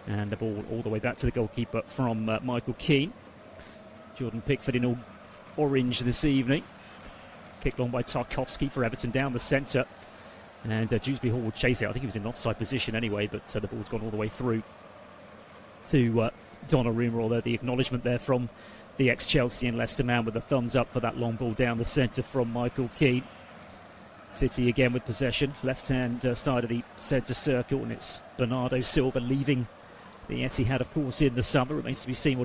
And the ball all the way back to the goalkeeper from Michael Keane. Jordan Pickford in all orange this evening. Kicked long by Tarkowski for Everton down the centre. And Dewsbury Hall will chase it. I think he was in offside position anyway, but the ball's gone all the way through to Donnarumma, although the acknowledgement there from the ex-Chelsea and Leicester man with a thumbs up for that long ball down the centre from Michael Keane. City again with possession, left-hand side of the centre circle, and it's Bernardo Silva leaving the Etihad, of course, in the summer. Remains to be seen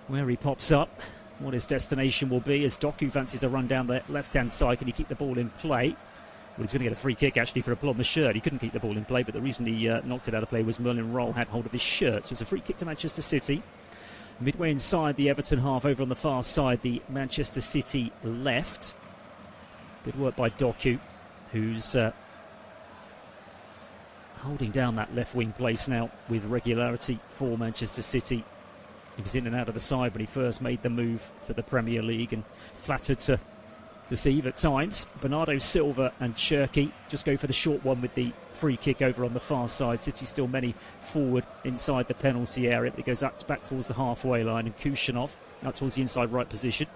where he pops up, what his destination will be, as Doku fancies a run down the left-hand side. Can he keep the ball in play? Well, he's going to get a free kick, actually, for a pull on the shirt. He couldn't keep the ball in play, but the reason he knocked it out of play was Merlin Roll had hold of his shirt. So it's a free kick to Manchester City. Midway inside the Everton half, over on the far side, the Manchester City left. Good work by Doku, who's holding down that left-wing place now with regularity for Manchester City. He was in and out of the side when he first made the move to the Premier League, and flattered to deceive at times. Bernardo Silva and Cherki just go for the short one with the free kick over on the far side. City still many forward inside the penalty area, but it goes back towards the halfway line, and Kushanov out towards the inside right position.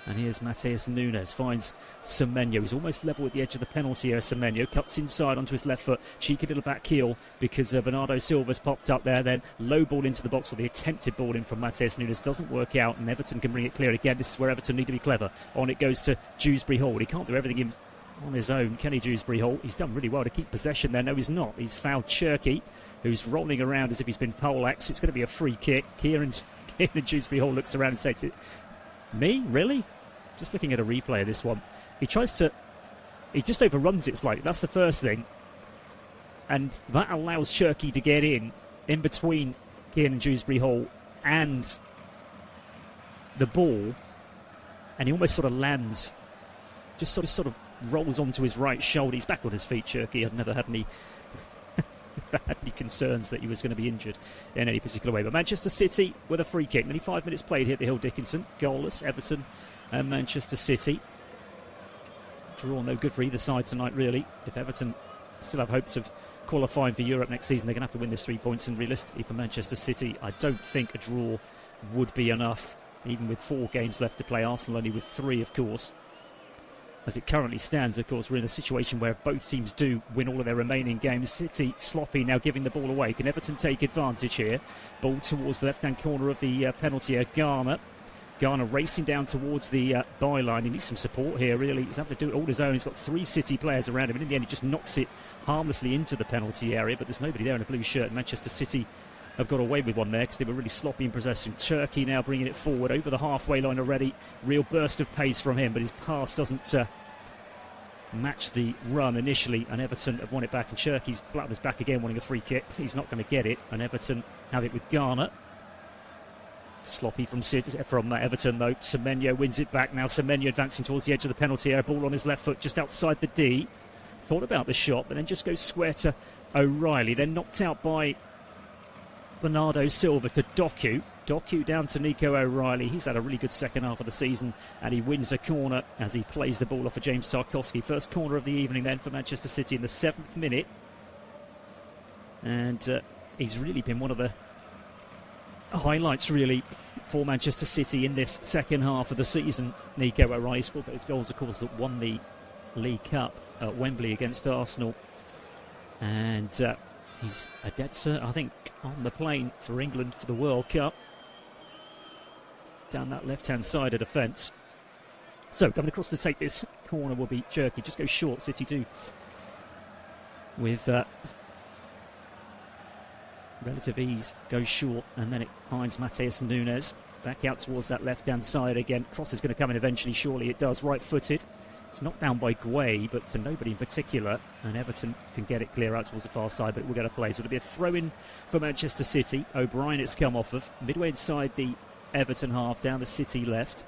And here's Matheus Nunes, finds Semenyo. He's almost level with the edge of the penalty area. Semenyo cuts inside onto his left foot. Cheeky little back heel because Bernardo Silva's popped up there. Then low ball into the box, or the attempted ball in from Matheus Nunes doesn't work out, and Everton can bring it clear again. This is where Everton need to be clever. On it goes to Dewsbury Hall. He can't do everything on his own, can he, Dewsbury Hall? He's done really well to keep possession there. No, he's not. He's fouled Cherki, who's rolling around as if he's been poleaxed. It's going to be a free kick. Kieran Dewsbury Hall looks around and says, "Me? Really?" Just looking at a replay of this one, he just overruns it slightly. That's the first thing. And that allows Cherki to get in between Kieran Dewsbury Hall and the ball. And he almost sort of lands, just sort of rolls onto his right shoulder. He's back on his feet, Cherki. I've never had any concerns that he was going to be injured in any particular way. But Manchester City with a free kick. Nearly 5 minutes played here at the Hill Dickinson. Goalless, Everton and Manchester City. Draw no good for either side tonight, really. If Everton still have hopes of qualifying for Europe next season, they're going to have to win this 3 points. And realistically, for Manchester City, I don't think a draw would be enough, even with 4 games left to play. Arsenal only with 3, of course. As it currently stands, of course, we're in a situation where both teams do win all of their remaining games. City sloppy now, giving the ball away. Can Everton take advantage here? Ball towards the left-hand corner of the penalty area. Garner racing down towards the byline. He needs some support here, really. He's having to do it all his own. He's got 3 City players around him, and in the end he just knocks it harmlessly into the penalty area, but there's nobody there in a blue shirt. Manchester City have got away with one there because they were really sloppy in possession. Turkey now bringing it forward over the halfway line already. Real burst of pace from him, but his pass doesn't match the run initially, and Everton have won it back, and Cherki's flat on his back again wanting a free kick. He's not going to get it, and Everton have it with Garner. Sloppy from Everton, though. Semenyo wins it back now. Semenyo advancing towards the edge of the penalty area. Ball on his left foot, just outside the D. Thought about the shot, but then just goes square to O'Reilly. Then knocked out by Bernardo Silva to Doku. Doku down to Nico O'Reilly. He's had a really good second half of the season, and he wins a corner as he plays the ball off of James Tarkowski. First corner of the evening then for Manchester City in the 7th minute. And he's really been one of the highlights, really, for Manchester City in this second half of the season. Nico O'Reilly scored those goals, of course, that won the League Cup at Wembley against Arsenal. And he's a dead cert, I think, on the plane for England for the World Cup. Down that left-hand side of defence. So, coming across to take this corner will be Cherki. Just goes short, City do. With relative ease, goes short, and then it finds Matheus Nunes. Back out towards that left-hand side again. Cross is going to come in eventually, surely it does. Right-footed. It's knocked down by Guay, but to nobody in particular. And Everton can get it clear out towards the far side, but it will get a play. So it'll be a throw-in for Manchester City. O'Brien it's come off of. Midway inside the Everton half, down the City left.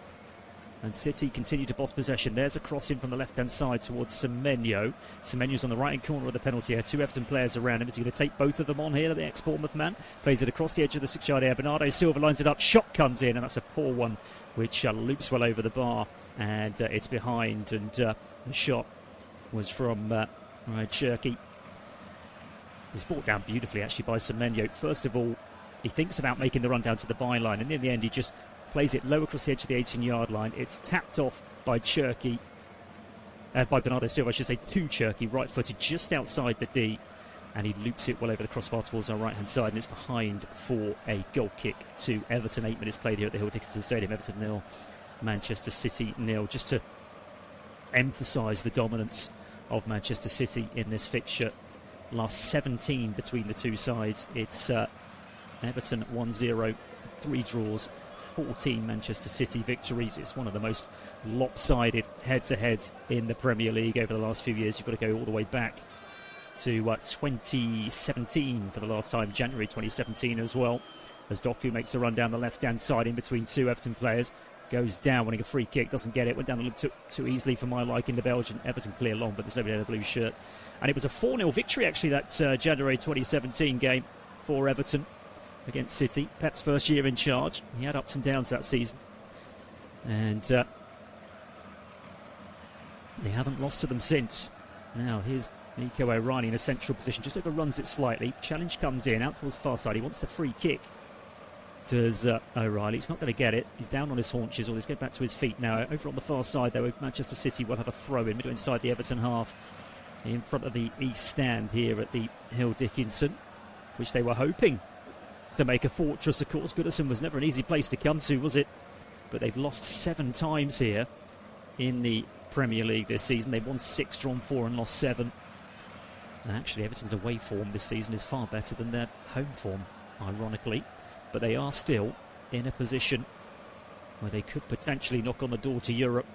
And City continue to boss possession. There's a cross in from the left-hand side towards Semenyo. Semenyo's on the right-hand corner of the penalty area. 2 Everton players around him. Is he going to take both of them on here, the ex-Bournemouth man? Plays it across the edge of the 6-yard area. Bernardo Silva lines it up. Shot comes in, and that's a poor one, which loops well over the bar. And it's behind, and the shot was from Cherki. He's brought down beautifully, actually, by Semenyo. First of all, he thinks about making the run down to the byline, and in the end, he just plays it low across the edge of the 18-yard line. It's tapped off by by Bernardo Silva, I should say, to Cherky, right-footed, just outside the D, and he loops it well over the crossbar towards our right-hand side, and it's behind for a goal kick to Everton. 8 minutes played here at the Hill Dickinson Stadium. Everton 0, Manchester City 0. Just to emphasise the dominance of Manchester City in this fixture. Last 17 between the two sides. It's Everton 1-0, 3 draws, 14 Manchester City victories. It's one of the most lopsided head-to-heads in the Premier League over the last few years. You've got to go all the way back to 2017 for the last time, January 2017 as well, as Doku makes a run down the left-hand side in between two Everton players. Goes down, winning a free kick, doesn't get it, went down a little too easily for my liking, the Belgian. Everton clear long, but there's nobody in a blue shirt. And it was a 4-0 victory, actually, that January 2017 game for Everton against City. Pep's first year in charge. He had ups and downs that season. And they haven't lost to them since. Now, here's Nico O'Reilly in a central position, just overruns it slightly. Challenge comes in, out towards the far side. He wants the free kick. Does O'Reilly. He's not going to get it. He's down on his haunches, or he's going back to his feet now. Over on the far side, though, Manchester City will have a throw in, middle inside the Everton half, in front of the East Stand here at the Hill Dickinson, which they were hoping to make a fortress. Of course, Goodison was never an easy place to come to, was it? But they've lost 7 times here in the Premier League this season. They've won 6, drawn 4, and lost 7. And actually, Everton's away form this season is far better than their home form, ironically. But they are still in a position where they could potentially knock on the door to Europe.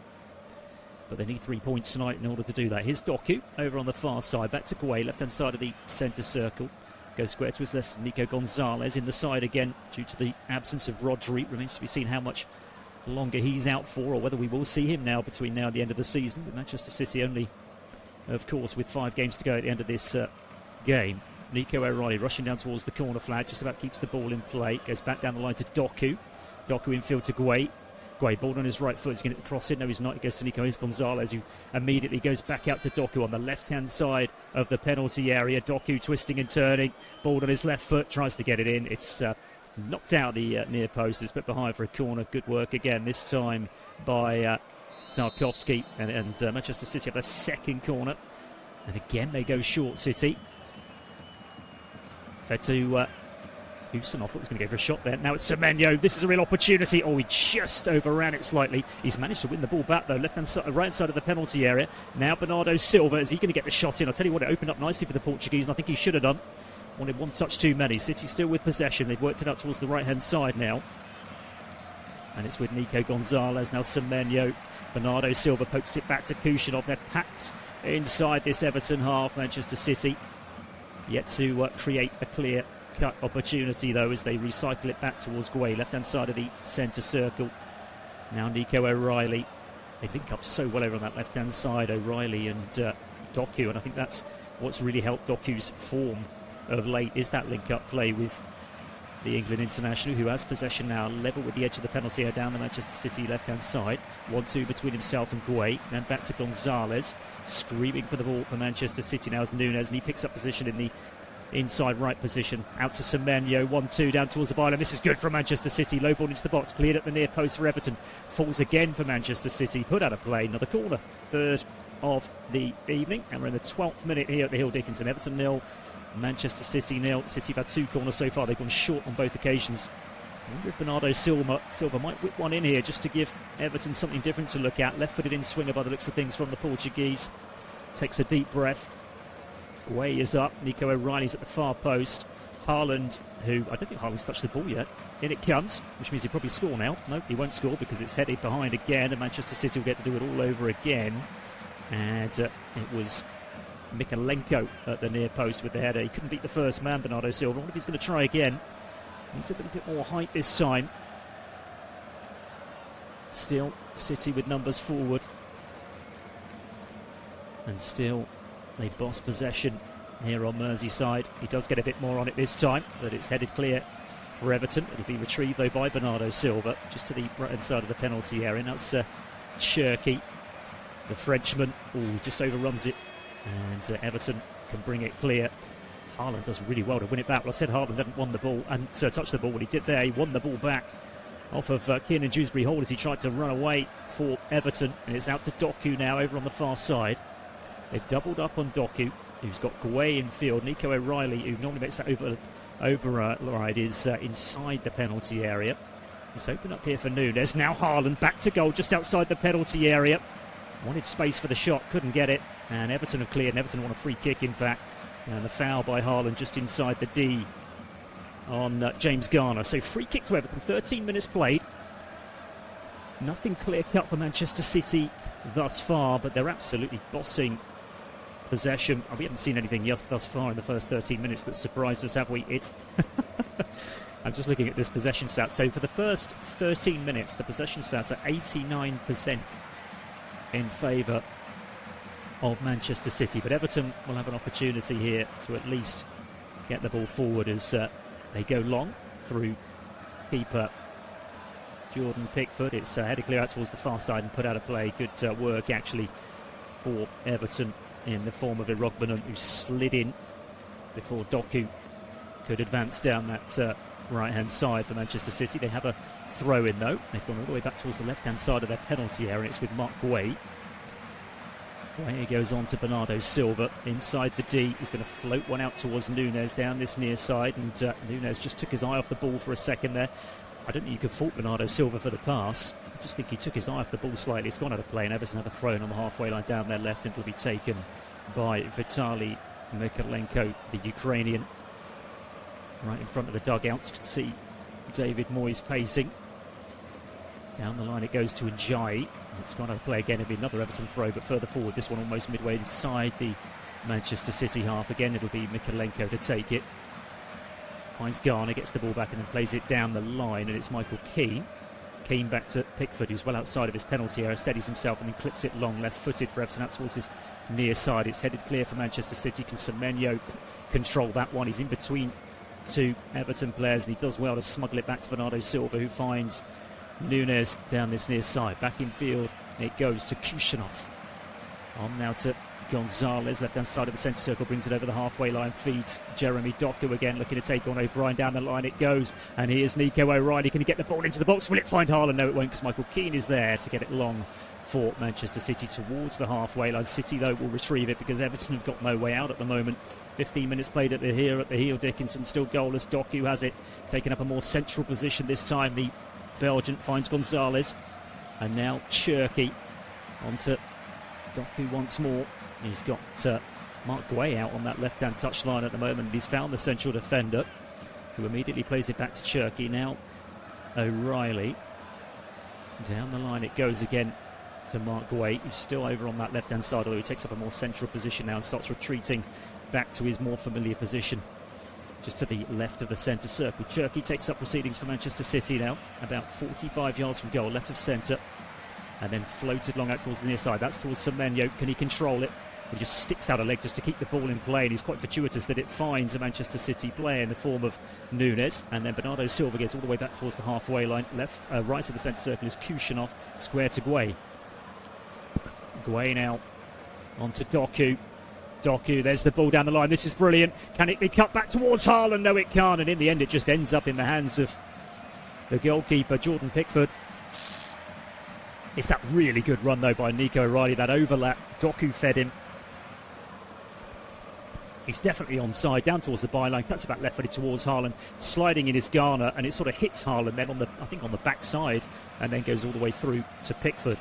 But they need 3 points tonight in order to do that. Here's Doku over on the far side. Back to Guay, left-hand side of the centre circle. Goes square to his left. Nico Gonzalez in the side again due to the absence of Rodri. Remains to be seen how much longer he's out for, or whether we will see him now between now and the end of the season. With Manchester City only, of course, with 5 games to go at the end of this game. Nico O'Reilly rushing down towards the corner flag, just about keeps the ball in play. Goes back down the line to Doku. Doku infield to Guay. Guay, ball on his right foot. He's going to cross it. No, he's not. He goes to Nico Gonzalez, who immediately goes back out to Doku on the left-hand side of the penalty area. Doku twisting and turning. Ball on his left foot. Tries to get it in. It's knocked out the near post. It's put behind for a corner. Good work again, this time by Tarkowski. And Manchester City have their second corner. And again, they go short, City. Fed to Houston. I thought he was going to go for a shot there. Now it's Semenyo. This is a real opportunity. Oh, he just overran it slightly. He's managed to win the ball back, though. Left-hand side, right side of the penalty area. Now Bernardo Silva. Is he going to get the shot in? I'll tell you what, it opened up nicely for the Portuguese, and I think he should have done. Wanted one touch too many. City still with possession. They've worked it out towards the right-hand side now. And it's with Nico Gonzalez. Now Semenyo. Bernardo Silva pokes it back to Kushyanov. They're packed inside this Everton half, Manchester City. Yet to create a clear-cut opportunity, though, as they recycle it back towards Guay, left-hand side of the centre circle. Now Nico O'Reilly. They link up so well over on that left-hand side, O'Reilly and Doku, and I think that's what's really helped Doku's form of late, is that link-up play with the England international, who has possession now, level with the edge of the penalty area down the Manchester City left-hand side. 1-2 between himself and Guay. Then back to Gonzalez, screaming for the ball for Manchester City now as Nunes, and he picks up position in the inside right position. Out to Semenyo, 1-2 down towards the byline. This is good for Manchester City. Low ball into the box, cleared at the near post for Everton. Falls again for Manchester City. Put out of play, another corner. Third of the evening, and we're in the 12th minute here at the Hill Dickinson. Everton 0. Manchester City 0. City have had 2 corners so far. They've gone short on both occasions. I wonder if Bernardo Silva might whip one in here just to give Everton something different to look at. Left-footed in swinger by the looks of things from the Portuguese. Takes a deep breath. Guay is up. Nico O'Reilly's at the far post. Haaland, who I don't think Haaland's touched the ball yet. In it comes, which means he'll probably score now. No, he won't score because it's headed behind again, and Manchester City will get to do it all over again. And it was Mikalenko at the near post with the header. He couldn't beat the first man, Bernardo Silva. I wonder if he's going to try again. Needs a little bit more height this time. Still City with numbers forward. And still they boss possession here on Merseyside. He does get a bit more on it this time, but it's headed clear for Everton. It'll be retrieved though by Bernardo Silva, just to the right hand side of the penalty area. Now it's Cherky, the Frenchman. Just overruns it. And Everton can bring it clear Haaland does really well to win it back. Well, I said Haaland hadn't won the ball and touched the ball. What he did there, he won the ball back off of Kiernan Dewsbury-Hall as he tried to run away for Everton. And it's out to Doku now over on the far side. They've doubled up on Doku, who's got Guay in field. Nico O'Reilly, who normally makes that override, is inside the penalty area. It's open up here for Núñez. Now Haaland back to goal just outside the penalty area. Wanted space for the shot, couldn't get it. And Everton have cleared, and Everton want a free kick, in fact. And the foul by Haaland just inside the D on James Garner. So free kick to Everton, 13 minutes played. Nothing clear-cut for Manchester City thus far, but they're absolutely bossing possession. We haven't seen anything thus far in the first 13 minutes that surprised us, have we? I'm just looking at this possession stat. So for the first 13 minutes, the possession stats are 89% in favour of Manchester City. But Everton will have an opportunity here to at least get the ball forward as they go long through keeper Jordan Pickford. It's headed clear out towards the far side and put out of play. Good work actually for Everton in the form of Irogbinen, who slid in before Doku could advance down that right-hand side for Manchester City. They have a throw-in though. They've gone all the way back towards the left-hand side of their penalty area. It's with Mark Guay. Guay goes on to Bernardo Silva inside the D. He's going to float one out towards Núñez down this near side, and Núñez just took his eye off the ball for a second there. I don't think you could fault Bernardo Silva for the pass. I just think he took his eye off the ball slightly. It's gone out of play, and Everton have a throw-in on the halfway line down their left, and it'll be taken by Vitaly Mykolenko, the Ukrainian. Right in front of the dugouts, can see David Moyes pacing. Down the line it goes to Ajayi. It's gone out of play again. It'll be another Everton throw, but further forward. This one almost midway inside the Manchester City half. Again, it'll be Mykolenko to take it. Finds Garner, gets the ball back and then plays it down the line, and it's Michael Keane. Keane back to Pickford, who's well outside of his penalty area, steadies himself and then clips it long, left-footed for Everton out towards his near side. It's headed clear for Manchester City. Can Semenyo control that one? He's in between two Everton players, and he does well to smuggle it back to Bernardo Silva, who finds Núñez down this near side. Back in field it goes to Kushanov. On now to Gonzalez, left-hand side of the centre circle, brings it over the halfway line, feeds Jeremy Doku again, looking to take on O'Brien. Down the line it goes, and here's Nico O'Reilly. Can he get the ball into the box? Will it find Haaland? No, it won't, because Michael Keane is there to get it long for Manchester City towards the halfway line. City, though, will retrieve it because Everton have got no way out at the moment. 15 minutes played at the heel. Dickinson still goalless. Doku has it, taking up a more central position this time. The Belgian finds Gonzalez, and now Cherki onto Doku once more. He's got Mark Guay out on that left-hand touchline at the moment. He's found the central defender, who immediately plays it back to Cherki. Now O'Reilly. Down the line it goes again to Mark Guay, who's still over on that left-hand side, although he takes up a more central position now and starts retreating back to his more familiar position, just to the left of the centre circle. Cherki takes up proceedings for Manchester City now, about 45 yards from goal, left of centre, and then floated long out towards the near side. That's towards Semenyo. Can he control it? He just sticks out a leg just to keep the ball in play, and he's quite fortuitous that it finds a Manchester City player in the form of Núñez, and then Bernardo Silva gets all the way back towards the halfway line. Right of the centre circle is Kushanov, square to Guay. Guay now onto Doku. Doku, there's the ball down the line. This is brilliant. Can it be cut back towards Haaland? No, it can't, and in the end it just ends up in the hands of the goalkeeper, Jordan Pickford. It's that really good run, though, by Nico O'Reilly, that overlap. Doku fed him. He's definitely onside, down towards the byline, cuts it back left-footed towards Haaland, sliding in his Garner, and it sort of hits Haaland then on the, I think, on the backside, and then goes all the way through to Pickford.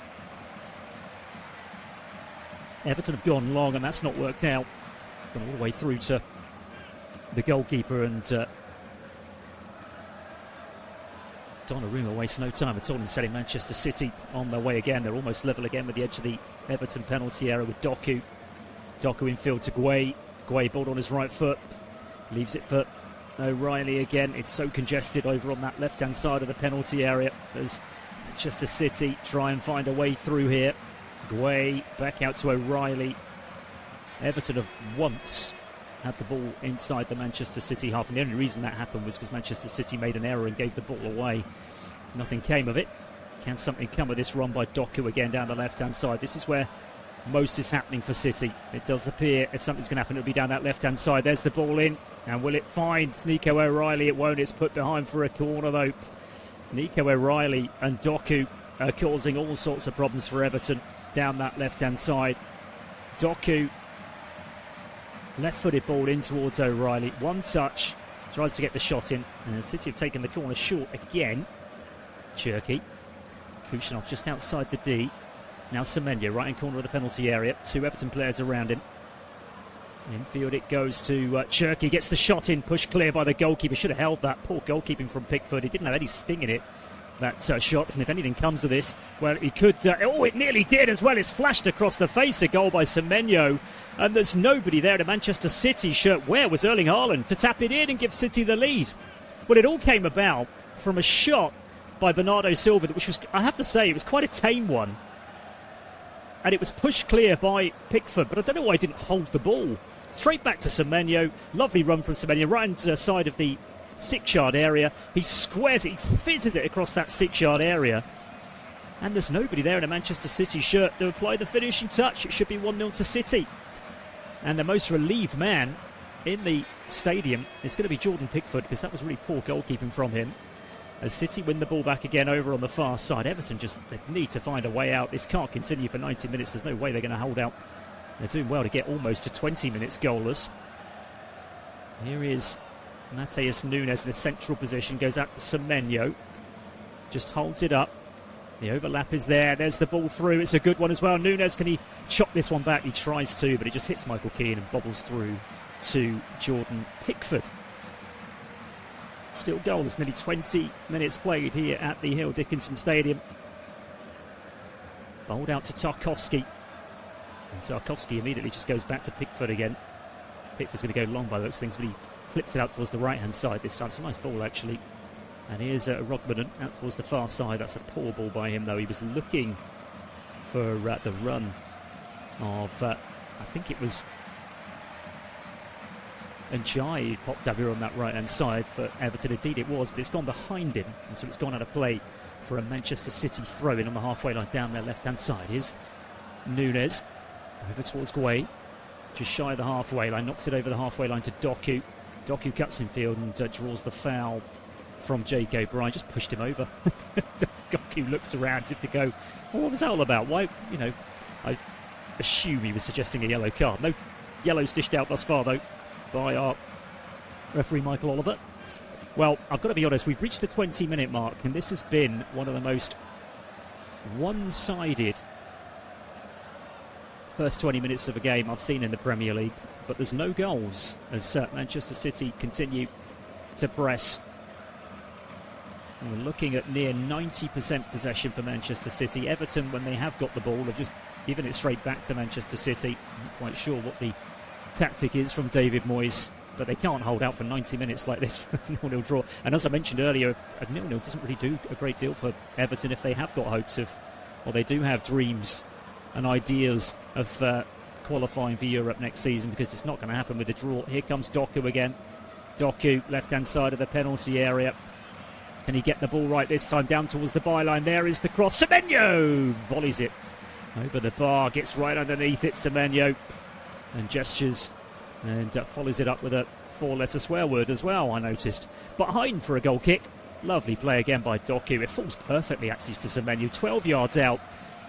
Everton have gone long, and that's not worked out. Gone all the way through to the goalkeeper, and Donnarumma wastes no time at all in setting Manchester City on their way again. They're almost level again with the edge of the Everton penalty area with Doku. Doku in field to Guay. Guay ball on his right foot, leaves it for O'Reilly again. It's so congested over on that left-hand side of the penalty area as Manchester City try and find a way through here. Guay back out to O'Reilly. Everton have once had the ball inside the Manchester City half, and the only reason that happened was because Manchester City made an error and gave the ball away. Nothing came of it. Can something come of this run by Doku again down the left-hand side? This is where most is happening for City. It does appear if something's going to happen, it'll be down that left-hand side. There's the ball in, and will it find Nico O'Reilly? It won't. It's put behind for a corner, though. Nico O'Reilly and Doku are causing all sorts of problems for Everton down that left-hand side. Doku, left-footed ball in towards O'Reilly. One touch, tries to get the shot in, and City have taken the corner short again. Cherky. Kushanov just outside the D. Now Semenyo, right-hand corner of the penalty area. 2 Everton players around him. Infield it goes to Cherky. Gets the shot in, pushed clear by the goalkeeper. Should have held that. Poor goalkeeping from Pickford. He didn't have any sting in it, that shot. And if anything comes of this, well, he could... it nearly did as well. It's flashed across the face. A goal by Semenyo. And there's nobody there to Manchester City shirt. Where was Erling Haaland to tap it in and give City the lead? Well, it all came about from a shot by Bernardo Silva, which was, I have to say, it was quite a tame one. And it was pushed clear by Pickford, but I don't know why he didn't hold the ball. Straight back to Semenyo. Lovely run from Semenyo, right into side of the 6-yard area. He squares it, he fizzes it across that 6-yard area. And there's nobody there in a Manchester City shirt to apply the finishing touch. It should be 1-0 to City. And the most relieved man in the stadium is going to be Jordan Pickford, because that was really poor goalkeeping from him. As City win the ball back again over on the far side. Everton just they need to find a way out. This can't continue for 90 minutes. There's no way they're going to hold out. They're doing well to get almost to 20 minutes goalless. Here is Matheus Nunes in a central position. Goes out to Semenyo. Just holds it up. The overlap is there. There's the ball through. It's a good one as well. Nunes, can he chop this one back? He tries to, but it just hits Michael Keane and bobbles through to Jordan Pickford. Still goalless, nearly 20 minutes played here at the Hill Dickinson Stadium. Bowled out to Tarkowski. And Tarkowski immediately just goes back to Pickford again. Pickford's going to go long by those things, but he flips it out towards the right-hand side this time. It's a nice ball, actually. And here's Rodman out towards the far side. That's a poor ball by him, though. He was looking for the run of, I think it was Njai popped up here on that right-hand side for Everton. Indeed it was, but it's gone behind him, and so it's gone out of play for a Manchester City throw-in on the halfway line down their left-hand side. Here's Nunes over towards Guay, just shy of the halfway line, knocks it over the halfway line to Doku. Doku cuts in field and draws the foul from Jake O'Brien. Just pushed him over. Doku looks around as if to go, well, what was that all about? Why, I assume he was suggesting a yellow card. No yellows dished out thus far, though, by our referee Michael Oliver. Well, I've got to be honest, we've reached the 20-minute mark, and this has been one of the most one-sided first 20 minutes of a game I've seen in the Premier League. But there's no goals as Manchester City continue to press. And we're looking at near 90% possession for Manchester City. Everton, when they have got the ball, have just given it straight back to Manchester City. I'm not quite sure what the tactic is from David Moyes, but they can't hold out for 90 minutes like this for a 0-0 draw. And as I mentioned earlier, a 0-0 doesn't really do a great deal for Everton if they have got hopes of, or they do have dreams and ideas of qualifying for Europe next season, because it's not going to happen with a draw. Here comes Doku again. Doku, left-hand side of the penalty area. Can he get the ball right this time? Down towards the byline. There is the cross. Semenyo volleys it over the bar, gets right underneath it. Semenyo and gestures and follows it up with a 4-letter swear word as well, I noticed. Behind for a goal kick. Lovely play again by Doku. It falls perfectly actually for Semenyo. 12 yards out.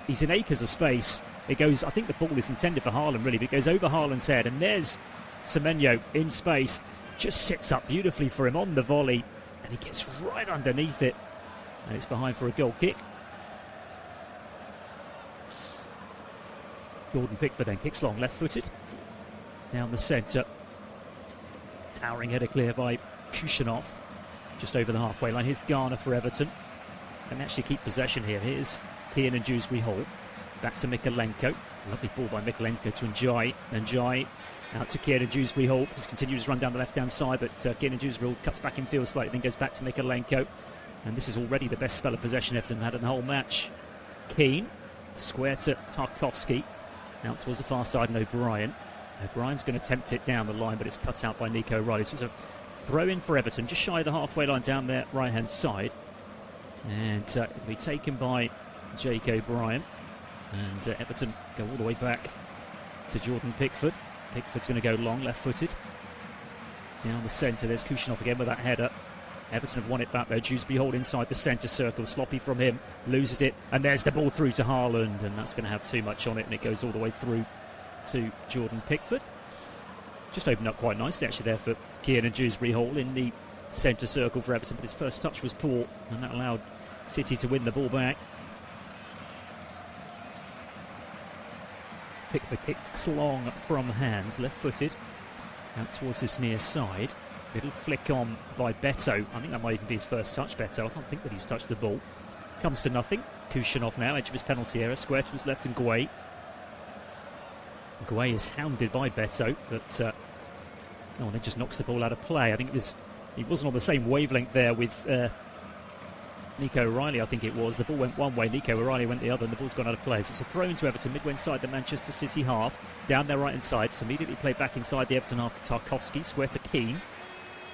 He's in acres of space. It goes, I think the ball is intended for Haaland really, but it goes over Haaland's head, and there's Semenyo in space. Just sits up beautifully for him on the volley, and he gets right underneath it, and it's behind for a goal kick. Jordan Pickford then kicks long, left-footed, down the centre. Towering header clear by Kushanov, just over the halfway line. Here's Garner for Everton. Can actually keep possession here. Here's Kian and Dewsbury Hall. Back to Mikalenko. Lovely ball by Mikalenko to Njai. Njai out to Kian and Dewsbury Hall. He's continued his run down the left-hand side, but Kian and Dewsbury Hall cuts back in field slightly, then goes back to Mikalenko. And this is already the best spell of possession Everton had in the whole match. Keane, square to Tarkowski. Out towards the far side, and O'Brien. O'Brien's going to tempt it down the line, but it's cut out by Nico O'Reilly. So it's a throw-in for Everton, just shy of the halfway line down their right-hand side. And it'll be taken by Jake O'Brien. And Everton go all the way back to Jordan Pickford. Pickford's going to go long, left-footed. Down the centre, there's Kushinov again with that header. Everton have won it back though. Dewsbury Hall inside the centre circle. Sloppy from him, loses it. And there's the ball through to Haaland. And that's going to have too much on it. And it goes all the way through to Jordan Pickford. Just opened up quite nicely actually there for Kieran Dewsbury Hall in the centre circle for Everton. But his first touch was poor. And that allowed City to win the ball back. Pickford kicks long from hands, left-footed, out towards this near side. Little flick on by Beto. I think that might even be his first touch, Beto. I can't think that he's touched the ball. Comes to nothing. Kushinov now, edge of his penalty area. Square to his left and Gueye. Gueye is hounded by Beto, but then just knocks the ball out of play. I think he wasn't on the same wavelength there with Nico O'Reilly, I think it was. The ball went one way, Nico O'Reilly went the other, and the ball's gone out of play. So it's a throw into Everton, midway inside the Manchester City half, down their right-hand side. It's immediately played back inside the Everton half to Tarkowski, square to Keane.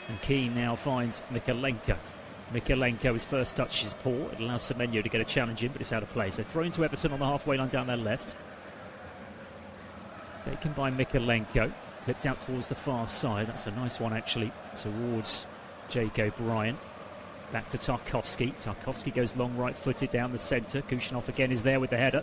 And Keane now finds Mykolenko. Mykolenko, his first touch is poor. It allows Semenyo to get a challenge in, but it's out of play. So throw into Everton on the halfway line down their left. Taken by Mykolenko. Flipped out towards the far side. That's a nice one, actually, towards Jake O'Brien. Back to Tarkowski. Tarkowski goes long right-footed down the centre. Kushinov again is there with the header.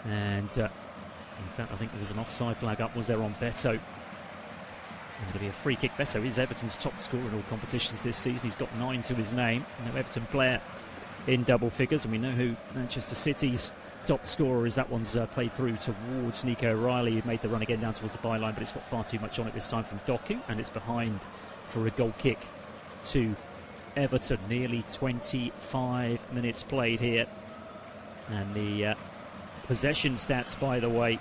And in fact, I think there was an offside flag up. Was there on Beto? And it'll be a free kick. Beto is Everton's top scorer in all competitions this season. He's got 9 to his name. No Everton player in double figures. And we know who Manchester City's top scorer is. That one's played through towards Nico O'Reilly, who made the run again down towards the byline, but it's got far too much on it this time from Doku. And it's behind for a goal kick to Everton. Nearly 25 minutes played here, and the possession stats, by the way,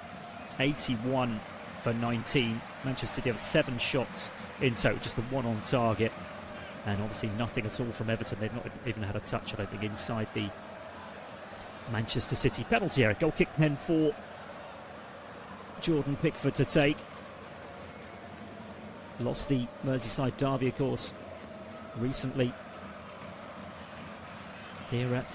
81 for 19. Manchester City have 7 shots in total, just the 1 on target, and obviously nothing at all from Everton. They've not even had a touch, I don't think, inside the Manchester City penalty area. Goal kick then for Jordan Pickford to take. Lost the Merseyside derby, of course, recently here at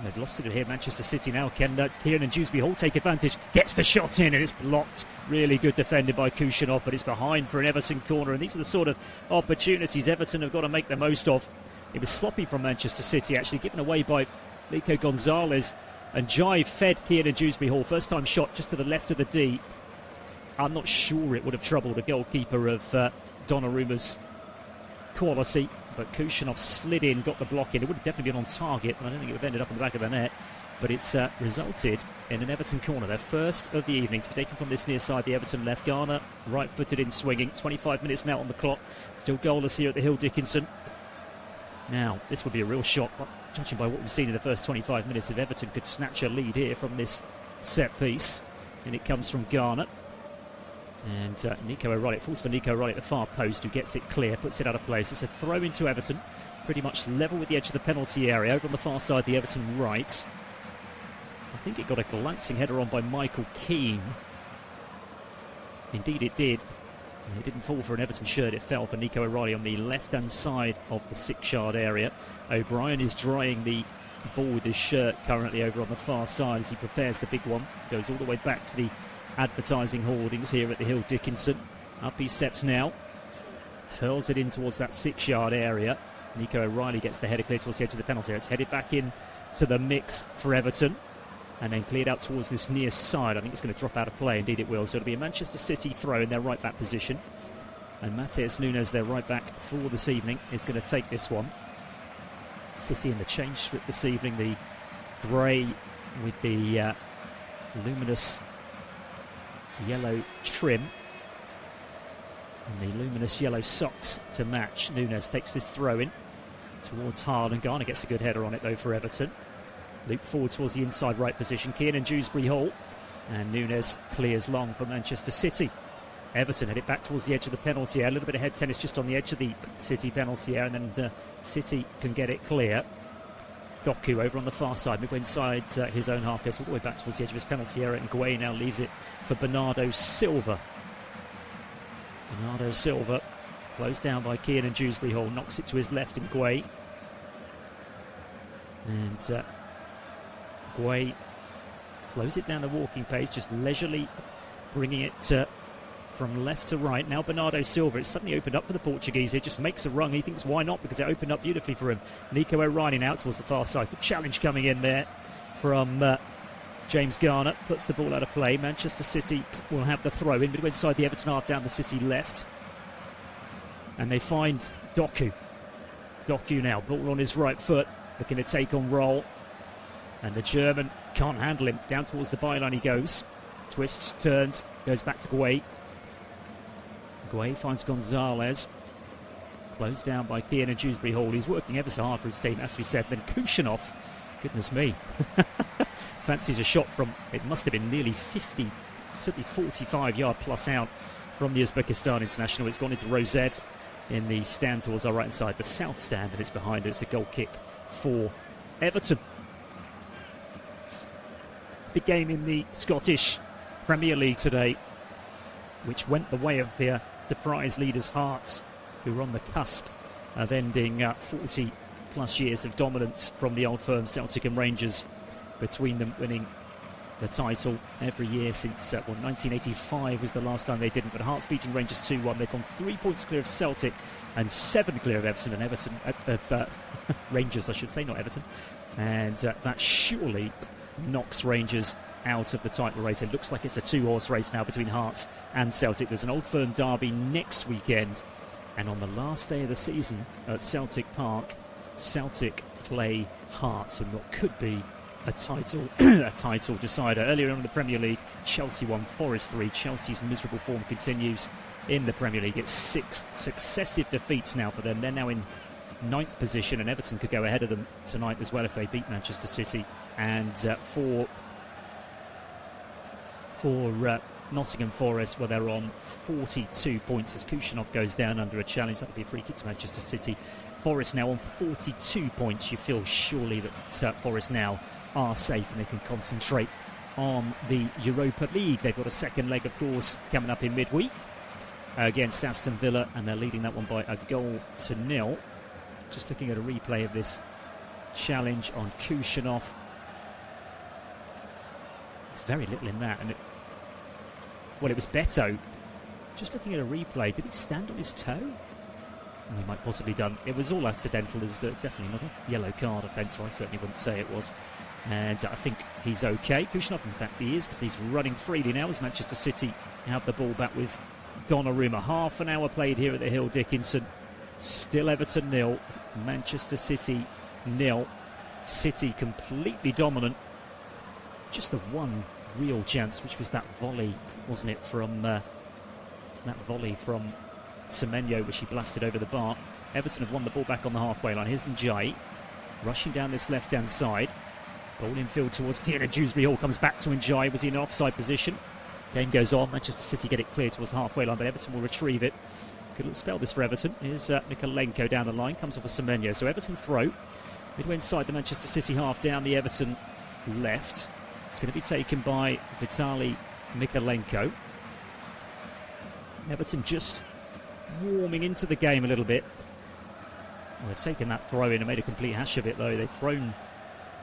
they've lost it here. Manchester City now. Can Kieran Dewsbury Hall take advantage? Gets the shot in and it's blocked. Really good defended by Kushinov, but it's behind for an Everton corner. And these are the sort of opportunities Everton have got to make the most of. It was sloppy from Manchester City, actually given away by Nico Gonzalez, and Jive fed Kieran Dewsbury Hall. First time shot just to the left of the D. I'm not sure it would have troubled the goalkeeper of Donnarumma's quality, but Kushinov slid in, got the block in. It would have definitely been on target, and I don't think it would have ended up in the back of the net, but it's resulted in an Everton corner, their first of the evening, to be taken from this near side, the Everton left. Garner right-footed in, swinging. 25 minutes now on the clock, still goalless here at the Hill Dickinson. Now this would be a real shot, but judging by what we've seen in the first 25 minutes, if Everton could snatch a lead here from this set piece, and it comes from Garner. And Nico O'Reilly, it falls for Nico O'Reilly at the far post, who gets it clear, puts it out of play. So it's a throw into Everton, pretty much level with the edge of the penalty area. Over on the far side, the Everton right. I think it got a glancing header on by Michael Keane. Indeed it did. And it didn't fall for an Everton shirt, it fell for Nico O'Reilly on the left-hand side of the 6-yard area. O'Brien is drying the ball with his shirt currently over on the far side as he prepares the big one. Goes all the way back to the advertising hoardings here at the Hill Dickinson. Up he steps now, hurls it in towards that 6-yard area. Nico O'Reilly gets the header clear towards the edge of the penalty. It's headed back in to the mix for Everton, and then cleared out towards this near side. I think it's going to drop out of play. Indeed it will. So it'll be a Manchester City throw in their right back position, and Matheus Nunes, their right back for this evening, is going to take this one. City in the change strip this evening, the grey with the luminous yellow trim and the luminous yellow socks to match. Nunes takes this throw in towards Haaland. Garner gets a good header on it though for Everton. Loop forward towards the inside right position. Kieran Dewsbury Hall, and Nunes clears long for Manchester City. Everton headed back towards the edge of the penalty area. A little bit of head tennis just on the edge of the City penalty area, and then the City can get it clear. Doku over on the far side, midway inside his own half, goes all the way back towards the edge of his penalty area, and Gueye now leaves it for Bernardo Silva. Bernardo Silva, closed down by Kieran Dewsbury Hall, knocks it to his left in Gueye. And Gueye Slows it down the walking pace, just leisurely bringing it from left to right. Now Bernardo Silva, it's suddenly opened up for the Portuguese here, just makes a run. He thinks, why not? Because it opened up beautifully for him. Nico O'Reilly now towards the far side. Good challenge coming in there from James Garner. Puts the ball out of play. Manchester City will have the throw in, but inside the Everton half down the City left. And they find Doku. Doku now, ball on his right foot, looking to take on Roll. And the German can't handle him. Down towards the byline he goes. Twists, turns, goes back to Gueye. Gueye finds Gonzalez. Closed down by Keane and Dewsbury Hall. He's working ever so hard for his team, as we said. Then Kushinov, goodness me, fancies a shot from, it must have been nearly 50, certainly 45 yard plus out from the Uzbekistan international. It's gone into Rosette in the stand towards our right hand side, the south stand, and it's behind it. It's a goal kick for Everton. Big game in the Scottish Premier League today, which went the way of their surprise leaders' Hearts, who were on the cusp of ending 40 plus years of dominance from the old firm Celtic and Rangers, between them winning the title every year since 1985 was the last time they didn't. But Hearts beating Rangers 2-1. They've gone 3 points clear of Celtic and 7 clear of Everton, and Rangers, I should say, not Everton. And that surely knocks Rangers out of the title race. It looks like it's a 2-horse race now between Hearts and Celtic. There's an Old Firm derby next weekend, and on the last day of the season at Celtic Park, Celtic play Hearts in what could be a title a title decider. Earlier on in the Premier League, Chelsea won, Forest 3. Chelsea's miserable form continues in the Premier League. It's 6 successive defeats now for them. They're now in 9th position, and Everton could go ahead of them tonight as well if they beat Manchester City. And for Nottingham Forest, well, they're on 42 points as Kushinov goes down under a challenge. That'll be a free kick to Manchester City. Forest now on 42 points. You feel surely that Forest now are safe and they can concentrate on the Europa League. They've got a second leg, of course, coming up in midweek against Aston Villa, and they're leading that one by 1-0. Just looking at a replay of this challenge on Kushinov. There's very little in that, and it was Beto. Just looking at a replay, did he stand on his toe? He might possibly done. It was all accidental. There's definitely not a yellow card offence, or I certainly wouldn't say it was. And I think he's okay. Kushinov, in fact, he is, because he's running freely now as Manchester City have the ball back with Donnarumma. Half an hour played here at the Hill Dickinson. Still Everton 0, Manchester City 0. City completely dominant. Just the one real chance, which was that volley, wasn't it, from that volley from Semenyo, which he blasted over the bar. Everton have won the ball back on the halfway line. Here's Njai rushing down this left-hand side. Ball infield towards Keane. Dewsbury Hall comes back to Njai. Was he in offside position? Game goes on. Manchester City get it clear towards the halfway line, but Everton will retrieve it. Good spell this for Everton. Here's Mikalenko down the line. Comes off a Semenyo. So Everton throw. Midway inside the Manchester City half, down the Everton left. It's going to be taken by Vitali Mikalenko. Everton just warming into the game a little bit. Well, they've taken that throw in and made a complete hash of it, though. They've thrown.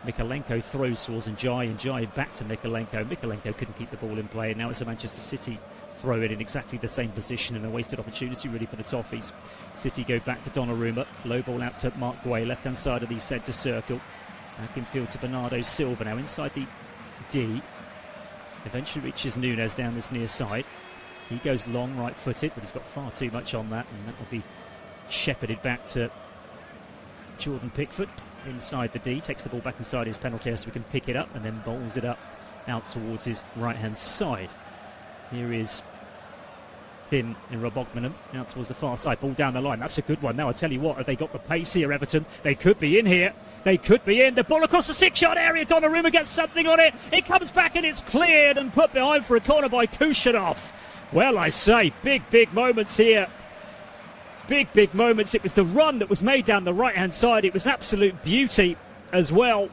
Mikalenko throws towards Njai. Njai back to Mikalenko. Mikalenko couldn't keep the ball in play, and now it's a Manchester City throw in exactly the same position, and a wasted opportunity really for the Toffees. City go back to Donnarumma. Low ball out to Mark Gueye, left-hand side of the centre circle. Back in field to Bernardo Silva now inside the D. Eventually reaches Nunes down this near side. He goes long, right-footed, but he's got far too much on that, and that will be shepherded back to Jordan Pickford inside the D. Takes the ball back inside his penalty area so we can pick it up, and then bowls it up out towards his right-hand side. Here is Tim and Robogmanum out towards the far side. Ball down the line. That's a good one. Now, I tell you what, have they got the pace here, Everton? They could be in here. They could be in. The ball across the 6-yard area. Donnarumma gets something on it. It comes back and it's cleared and put behind for a corner by Kushinov. Well, I say, big moments here. Big moments. It was the run that was made down the right-hand side. It was absolute beauty as well.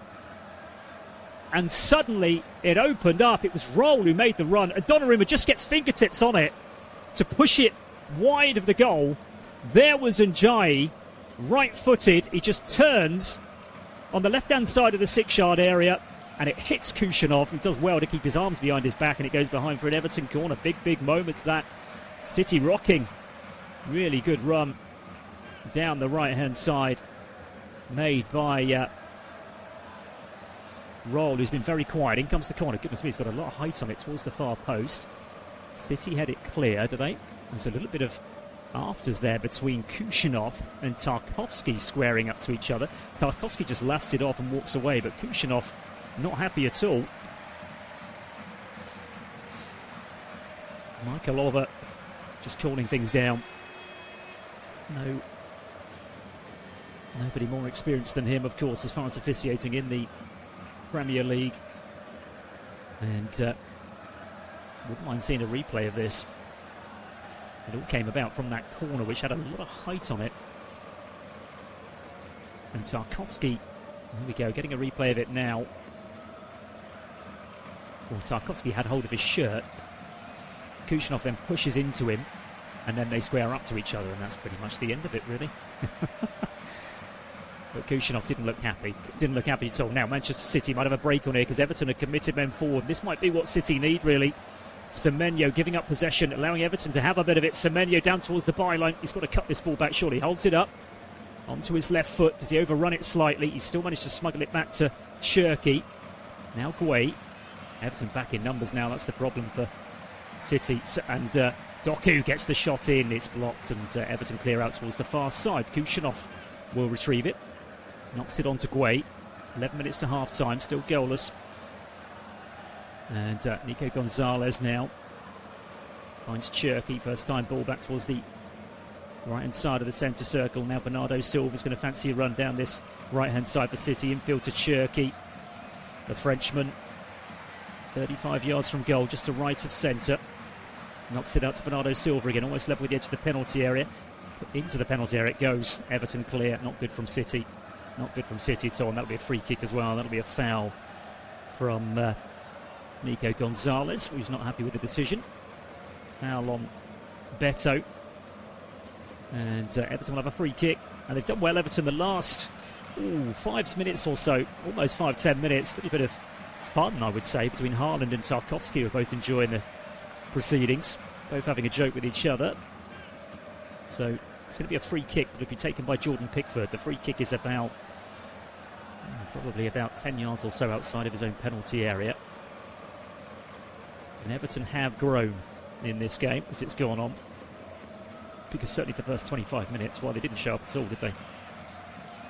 And suddenly it opened up. It was Roll who made the run. And Donnarumma just gets fingertips on it to push it wide of the goal. There was Njai, right-footed. He just turns on the left-hand side of the 6-yard area. and it hits Kushanov, who does well to keep his arms behind his back, and it goes behind for an Everton corner. Big moments that. City rocking. Really good run down the right-hand side made by Roll, who's been very quiet. In comes the corner. Goodness me, he's got a lot of height on it towards the far post. City had it clear, do they? There's a little bit of afters there between Kushanov and Tarkowski squaring up to each other. Tarkowski just laughs it off and walks away, but Kushanov not happy at all. Michael Oliver just calling things down. Nobody more experienced than him, of course, as far as officiating in the Premier League. And wouldn't mind seeing a replay of this. It all came about from that corner, which had a lot of height on it. And Tarkowski, there we go, getting a replay of it now. Well, Tarkowski had hold of his shirt. Kushanov then pushes into him, and then they square up to each other, and that's pretty much the end of it, really. But Kushanov didn't look happy. Didn't look happy at all. Now Manchester City might have a break on here because Everton have committed men forward. This might be what City need, really. Semenyo giving up possession, allowing Everton to have a bit of it. Semenyo down towards the byline. He's got to cut this ball back, surely. Holds it up onto his left foot. Does he overrun it slightly? He's still managed to smuggle it back to Cherki. Now Guay. Everton back in numbers now. That's the problem for City. And Doku gets the shot in. It's blocked, and Everton clear out towards the far side. Kushanov will retrieve it. Knocks it on to Guay. 11 minutes to half-time, still goalless. And Nico Gonzalez now finds Cherki. First time ball back towards the right-hand side of the centre circle. Now Bernardo Silva's going to fancy a run down this right-hand side for City. Infield to Cherki. The Frenchman, 35 yards from goal, just to right of centre. Knocks it out to Bernardo Silva again, almost level with the edge of the penalty area. Into the penalty area it goes. Everton clear, not good from City. Not good from City at all, and that'll be a free kick as well. That'll be a foul from Nico Gonzalez, who's not happy with the decision. Foul on Beto. And Everton will have a free kick. And they've done well, Everton, the last 5 minutes or so, almost 5-10 minutes. A little bit of fun, I would say, between Haaland and Tarkowski, who are both enjoying the proceedings, both having a joke with each other. So it's going to be a free kick, but it'll be taken by Jordan Pickford. The free kick is about probably about 10 yards or so outside of his own penalty area. And Everton have grown in this game as it's gone on, because certainly for the first 25 minutes, they didn't show up at all, did they?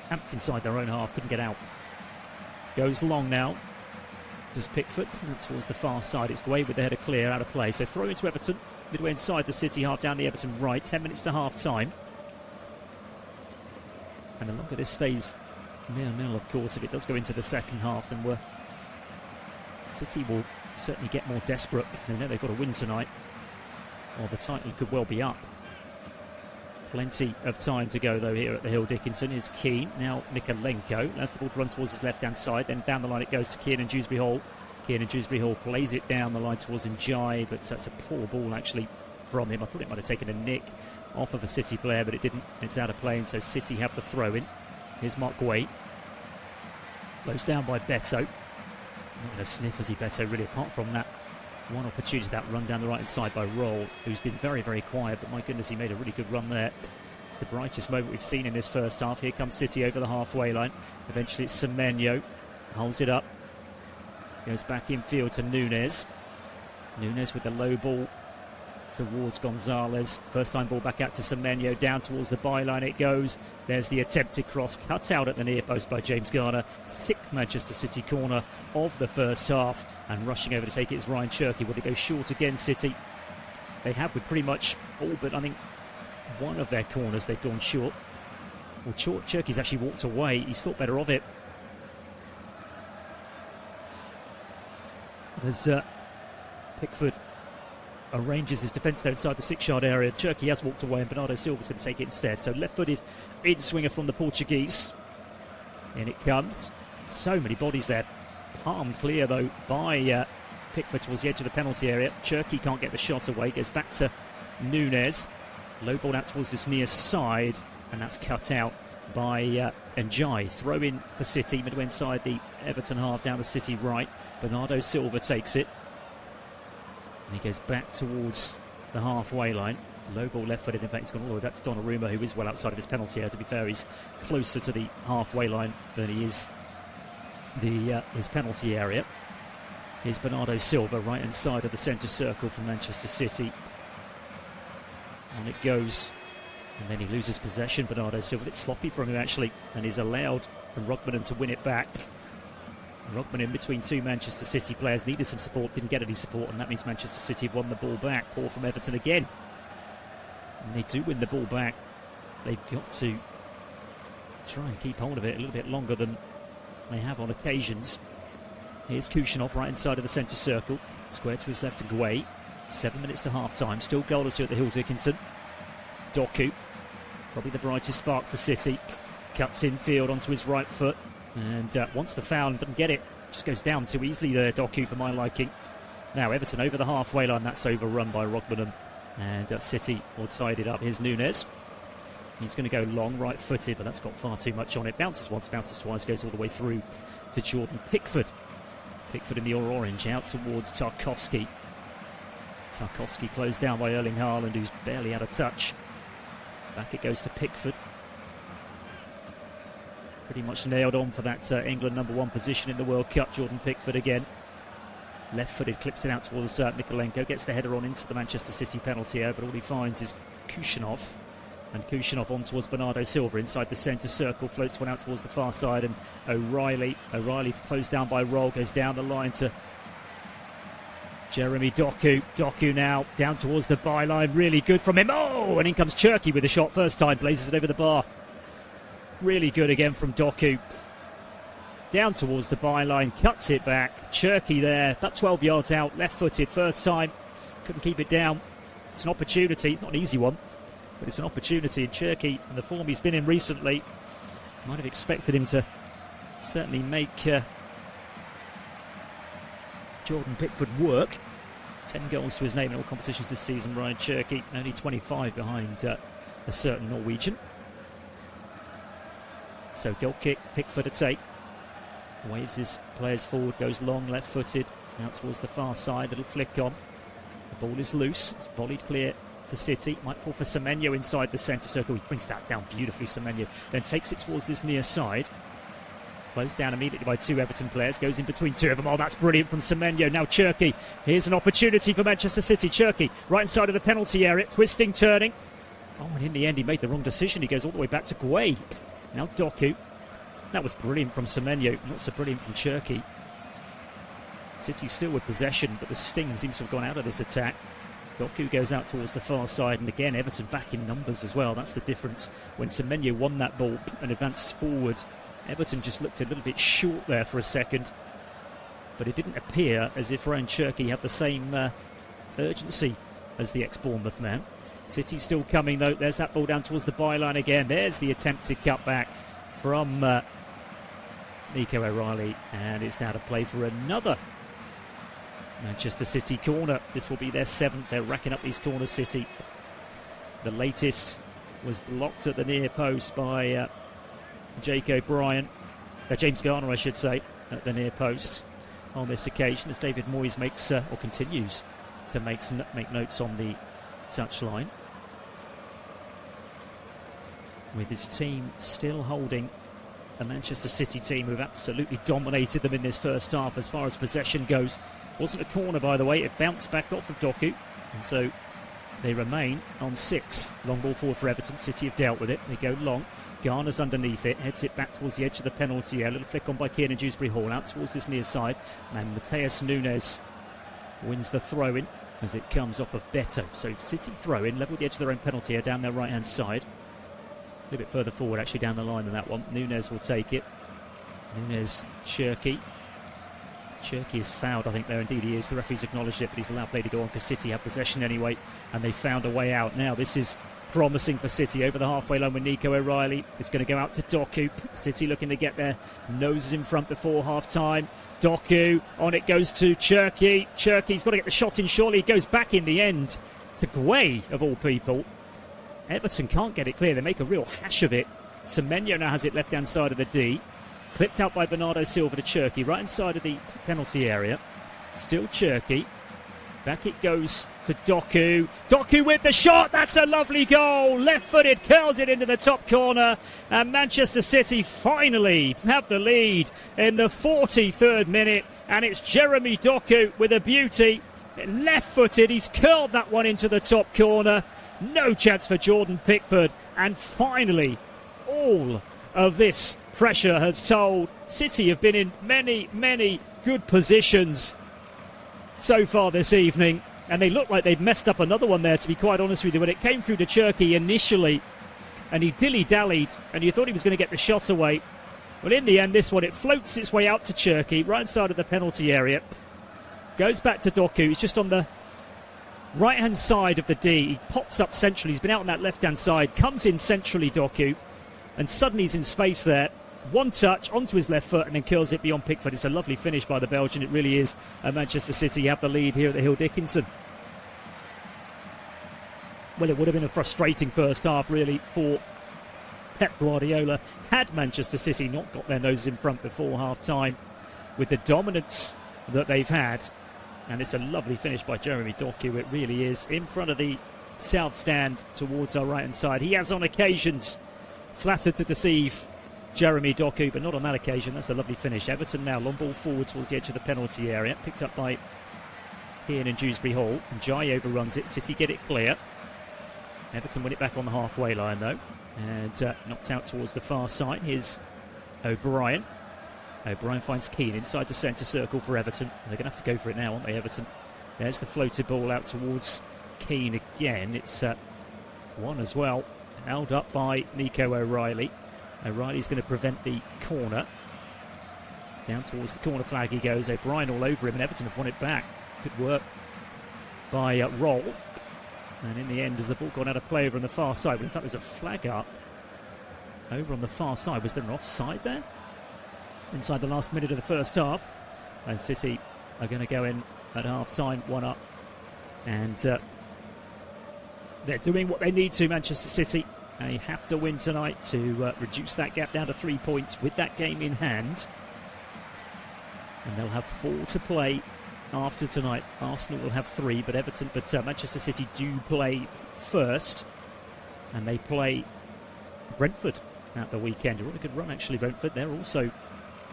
Camped inside their own half, couldn't get out. Goes long now. Does Pickford towards the far side. It's Guay with the header clear, out of play. So throw into Everton, midway inside the City half, down the Everton right. 10 minutes to half time. And the longer this stays 0-0, of course, if it does go into the second half, then City will certainly get more desperate. They know they've got to win tonight, or the title could well be up. Plenty of time to go, though, here at the Hill Dickinson. Is Keane. Now Mikalenko. That's the ball to run towards his left-hand side. Then down the line it goes to Kieran Dewsbury-Hall. Kieran Dewsbury-Hall plays it down the line towards Njai, but that's a poor ball, actually, from him. I thought it might have taken a nick off of a City player, but it didn't. It's out of play, and so City have the throw-in. Here's Mark Guay. Blows down by Beto. Not going to sniff, as he, Beto, really, apart from that one opportunity, that run down the right-hand side by Roll, who's been very, very quiet, but my goodness, he made a really good run there. It's the brightest moment we've seen in this first half. Here comes City over the halfway line. Eventually it's Semenyo. Holds it up. Goes back infield to Nunes. Nunes with the low ball towards Gonzalez. First time ball back out to Semenyo. Down towards the byline it goes. There's the attempted cross. Cut out at the near post by James Garner. 6th Manchester City corner of the first half. And rushing over to take it is Ryan Cherki. Will they go short again, City? They have with pretty much all but, I think, one of their corners they've gone short. Well, Cherki's actually walked away. He's thought better of it. As Pickford arranges his defence there inside the 6-yard area. Cherki has walked away, and Bernardo Silva's going to take it instead. So left-footed in-swinger from the Portuguese. In it comes. So many bodies there. Palmed clear, though, by Pickford towards the edge of the penalty area. Cherki can't get the shot away. Goes back to Nunes. Low ball out towards this near side, and that's cut out by Njai. Throw in for City, midway inside the Everton half, down the City right. Bernardo Silva takes it. And he goes back towards the halfway line. Low ball left-footed. In fact, he's gone all the way back to Donnarumma, who is well outside of his penalty area. To be fair, he's closer to the halfway line than he is his penalty area. Here's Bernardo Silva, right-hand side of the centre circle for Manchester City. On it goes. And then he loses possession. Bernardo Silva, a bit sloppy from him, actually. And he's allowed Rugmanen to win it back. Rugmanen in between two Manchester City players. Needed some support, didn't get any support. And that means Manchester City have won the ball back. Poor from Everton again. And they do win the ball back. They've got to try and keep hold of it a little bit longer than they have on occasions. Here's Kushinov, right inside of the centre circle. Square to his left and Guay. 7 minutes to half-time. Still goalless here at the Hill Dickinson. Doku, probably the brightest spark for City. Cuts infield onto his right foot. And wants the foul and doesn't get it. Just goes down too easily there, Doku, for my liking. Now Everton over the halfway line. That's overrun by Rugmanen. And City will tide it up. Here's Nunes. He's going to go long, right-footed, but that's got far too much on it. Bounces once, bounces twice, goes all the way through to Jordan Pickford. Pickford in the orange, out towards Tarkowski. Tarkowski closed down by Erling Haaland, who's barely had a touch. Back it goes to Pickford. Pretty much nailed on for that England #1 position in the World Cup. Jordan Pickford again. Left-footed, clips it out towards Nikolenko. Gets the header on into the Manchester City penalty area, but all he finds is Kushinov. And Kushinov on towards Bernardo Silva inside the centre circle. Floats one out towards the far side. And O'Reilly closed down by Roll. Goes down the line to Jeremy Doku. Doku now down towards the byline. Really good from him. Oh, and in comes Cherki with a shot. First time, blazes it over the bar. Really good again from Doku. Down towards the byline, cuts it back. Cherki there, about 12 yards out, left-footed, first time. Couldn't keep it down. It's an opportunity. It's not an easy one, but it's an opportunity. And Cherki, and the form he's been in recently, might have expected him to certainly make Jordan Pickford work. 10 goals to his name in all competitions this season. Ryan Cherki, only 25 behind a certain Norwegian. So goal kick, Pickford a take. Waves his players forward, goes long, left-footed, out towards the far side, little flick on. The ball is loose, it's volleyed clear for City. Might fall for Semenyo inside the centre circle. He brings that down beautifully, Semenyo. Then takes it towards this near side. Closed down immediately by two Everton players. Goes in between two of them. Oh, that's brilliant from Semenyo. Now Cherki. Here's an opportunity for Manchester City. Cherki, right inside of the penalty area. Twisting, turning. Oh, and in the end he made the wrong decision. He goes all the way back to Guay. Now Doku. That was brilliant from Semenyo, not so brilliant from Cherki. City still with possession, but the sting seems to have gone out of this attack. Doku goes out towards the far side, and again Everton back in numbers as well. That's the difference. When Semenyo won that ball and advanced forward, Everton just looked a little bit short there for a second. But it didn't appear as if Ryan Cherki had the same urgency as the ex-Bournemouth man. City still coming though. There's that ball down towards the byline again. There's the attempted cutback from Nico O'Reilly, and it's out of play for another Manchester City corner. This will be their 7th. They're racking up these corners, City. The latest was blocked at the near post by Jake O'Brien. James Garner, I should say, at the near post on this occasion, as David Moyes makes or continues to make notes on the touchline. With his team still holding a Manchester City team who've absolutely dominated them in this first half as far as possession goes. Wasn't a corner, by the way. It bounced back off of Doku, and so they remain on 6. Long ball forward for Everton. City have dealt with it. They go long. Garner's underneath it, heads it back towards the edge of the penalty area. A little flick on by Kieran Dewsbury Hall out towards this near side, and Mateus Nunes wins the throw-in as it comes off of Beto. So City throw-in, level the edge of their own penalty area down their right-hand side. A little bit further forward actually down the line than that one. Nunes will take it. Nunes, Cherki. Cherki is fouled, I think there indeed he is. The referee's acknowledged it, but he's allowed play to go on because City have possession anyway, and they found a way out. Now this is promising for City over the halfway line with Nico O'Reilly. It's going to go out to Doku. City looking to get their noses in front before half-time. Doku, on it goes to Cherki. Cherki's got to get the shot in, surely. He goes back in the end to Guay, of all people. Everton can't get it clear. They make a real hash of it. Semenyo now has it left-hand side of the D. Clipped out by Bernardo Silva to Cherki, right inside of the penalty area. Still Cherki. Back it goes to Doku. Doku with the shot. That's a lovely goal. Left-footed, curls it into the top corner. And Manchester City finally have the lead in the 43rd minute. And it's Jeremy Doku with a beauty. Left-footed, he's curled that one into the top corner. No chance for Jordan Pickford. And finally, all of this pressure has told. City have been in many, many good positions so far this evening, and they look like they've messed up another one there, to be quite honest with you. When it came through to Cherki initially, and he dilly-dallied, and you thought he was going to get the shot away. Well, in the end, this one, it floats its way out to Cherki, right side of the penalty area. Goes back to Doku. He's just on the right-hand side of the D. He pops up centrally. He's been out on that left-hand side. Comes in centrally, Doku, and suddenly he's in space there. One touch onto his left foot and then curls it beyond Pickford. It's a lovely finish by the Belgian. It really is. Manchester City have the lead here at the Hill Dickinson. Well, it would have been a frustrating first half, really, for Pep Guardiola had Manchester City not got their noses in front before half-time with the dominance that they've had. And it's a lovely finish by Jeremy Doku. It really is. In front of the south stand towards our right-hand side. He has on occasions flattered to deceive Jeremy Doku, but not on that occasion. That's a lovely finish. Everton now long ball forward towards the edge of the penalty area, picked up by Keane and Dewsbury Hall. And Jai overruns it. City get it clear. Everton win it back on the halfway line though, and knocked out towards the far side. Here's O'Brien. O'Brien finds Keane inside the centre circle for Everton. They're going to have to go for it now, aren't they, Everton? There's the floated ball out towards Keane again. It's one as well, held up by Nico O'Reilly. O'Reilly's going to prevent the corner. Down towards the corner flag he goes. O'Brien all over him, and Everton have won it back. Good work by Roll. And in the end, as the ball gone out of play over on the far side, but in fact there's a flag up over on the far side. Was there an offside there? Inside the last minute of the first half. And City are going to go in at half-time, 1 up. And they're doing what they need to, Manchester City. They have to win tonight to reduce that gap down to 3 points with that game in hand. And they'll have 4 to play after tonight. Arsenal will have 3, but Manchester City do play first. And they play Brentford at the weekend. They're on a good run, actually, Brentford. They're also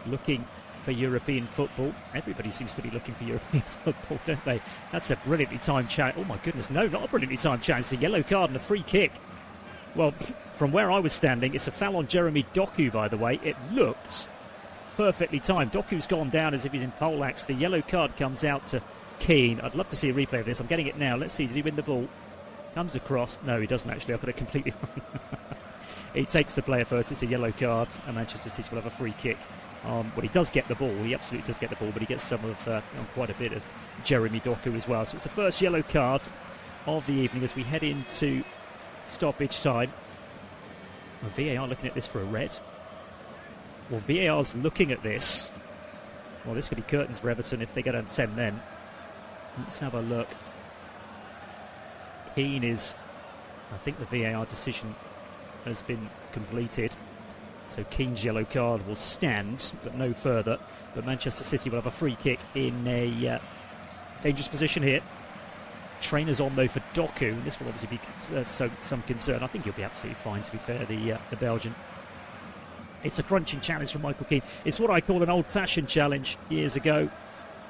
looking for European football. Everybody seems to be looking for European football, don't they? That's a brilliantly timed chance. Oh, my goodness, no, not a brilliantly timed chance. It's a yellow card and a free kick. Well, from where I was standing, it's a foul on Jeremy Doku, by the way. It looked perfectly timed. Doku's gone down as if he's in poleaxe. The yellow card comes out to Keane. I'd love to see a replay of this. I'm getting it now. Let's see. Did he win the ball? Comes across. No, he doesn't, actually. I've got it completely wrong. He takes the player first. It's a yellow card, and Manchester City will have a free kick. Well, he does get the ball. He absolutely does get the ball, but he gets some of quite a bit of Jeremy Doku as well. So it's the first yellow card of the evening as we head into stoppage time. Well, VAR looking at this for a red. Well, VAR's looking at this. Well, this could be curtains for Everton if they go down 10 men. Let's have a look. Keane is... I think the VAR decision has been completed. So Keane's yellow card will stand, but no further. But Manchester City will have a free kick in a dangerous position here. Trainers on, though, for Doku. This will obviously be some concern. I think he'll be absolutely fine, to be fair, the Belgian. It's a crunching challenge from Michael Keane. It's what I call an old-fashioned challenge. Years ago,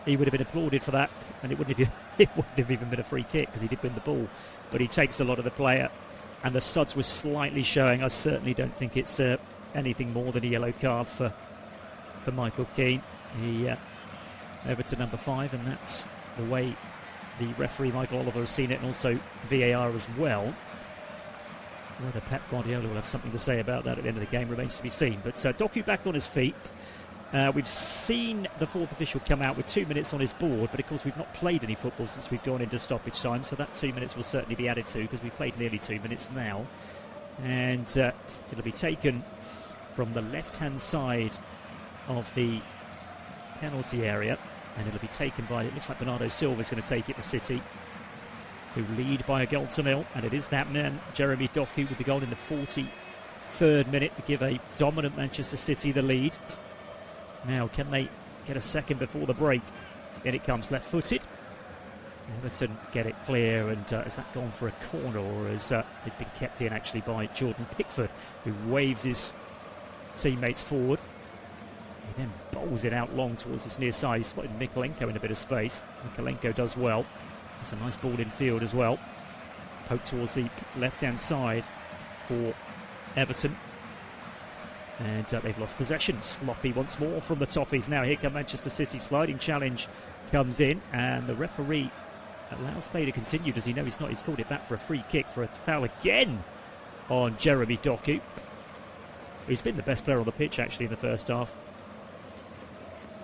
he would have been applauded for that, and it wouldn't have even been a free kick because he did win the ball. But he takes a lot of the player, and the studs were slightly showing. I certainly don't think it's anything more than a yellow card for Michael Keane. Everton number 5, and that's the way the referee Michael Oliver has seen it, and also VAR as well. Whether Pep Guardiola will have something to say about that at the end of the game remains to be seen. But Doku back on his feet. We've seen the fourth official come out with 2 minutes on his board, but of course we've not played any football since we've gone into stoppage time, so that 2 minutes will certainly be added to because we've played nearly 2 minutes now. And it'll be taken from the left-hand side of the penalty area, and it'll be taken by, it looks like Bernardo Silva is going to take it for City, who lead by a goal to nil, and it is that man, Jeremy Doku, with the goal in the 3rd minute to give a dominant Manchester City the lead. Now, can they get a second before the break? In it comes, left-footed. Everton get it clear, and has that gone for a corner, or has it been kept in actually by Jordan Pickford, who waves his teammates forward. He then bowls it out long towards his near side. He's spotted Mikolenko in a bit of space. Mikolenko does well. It's a nice ball in field as well. Poke towards the left-hand side for Everton. And they've lost possession. Sloppy once more from the Toffees. Now here come Manchester City. Sliding challenge comes in, and the referee allows play to continue. Does he know he's not? He's called it back for a free kick for a foul again on Jeremy Doku. He's been the best player on the pitch actually in the first half.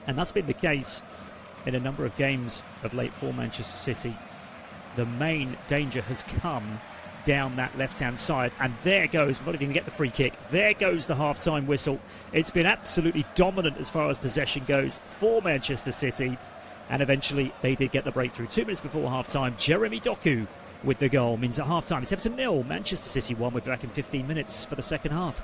And that's been the case in a number of games of late for Manchester City. The main danger has come down that left-hand side, and there goes, we're not even going to get the free kick, there goes the half-time whistle. It's been absolutely dominant as far as possession goes for Manchester City, and eventually they did get the breakthrough. 2 minutes before half-time, Jeremy Doku with the goal means at half-time it's Everton 0, Manchester City 1. We'll be back in 15 minutes for the second half.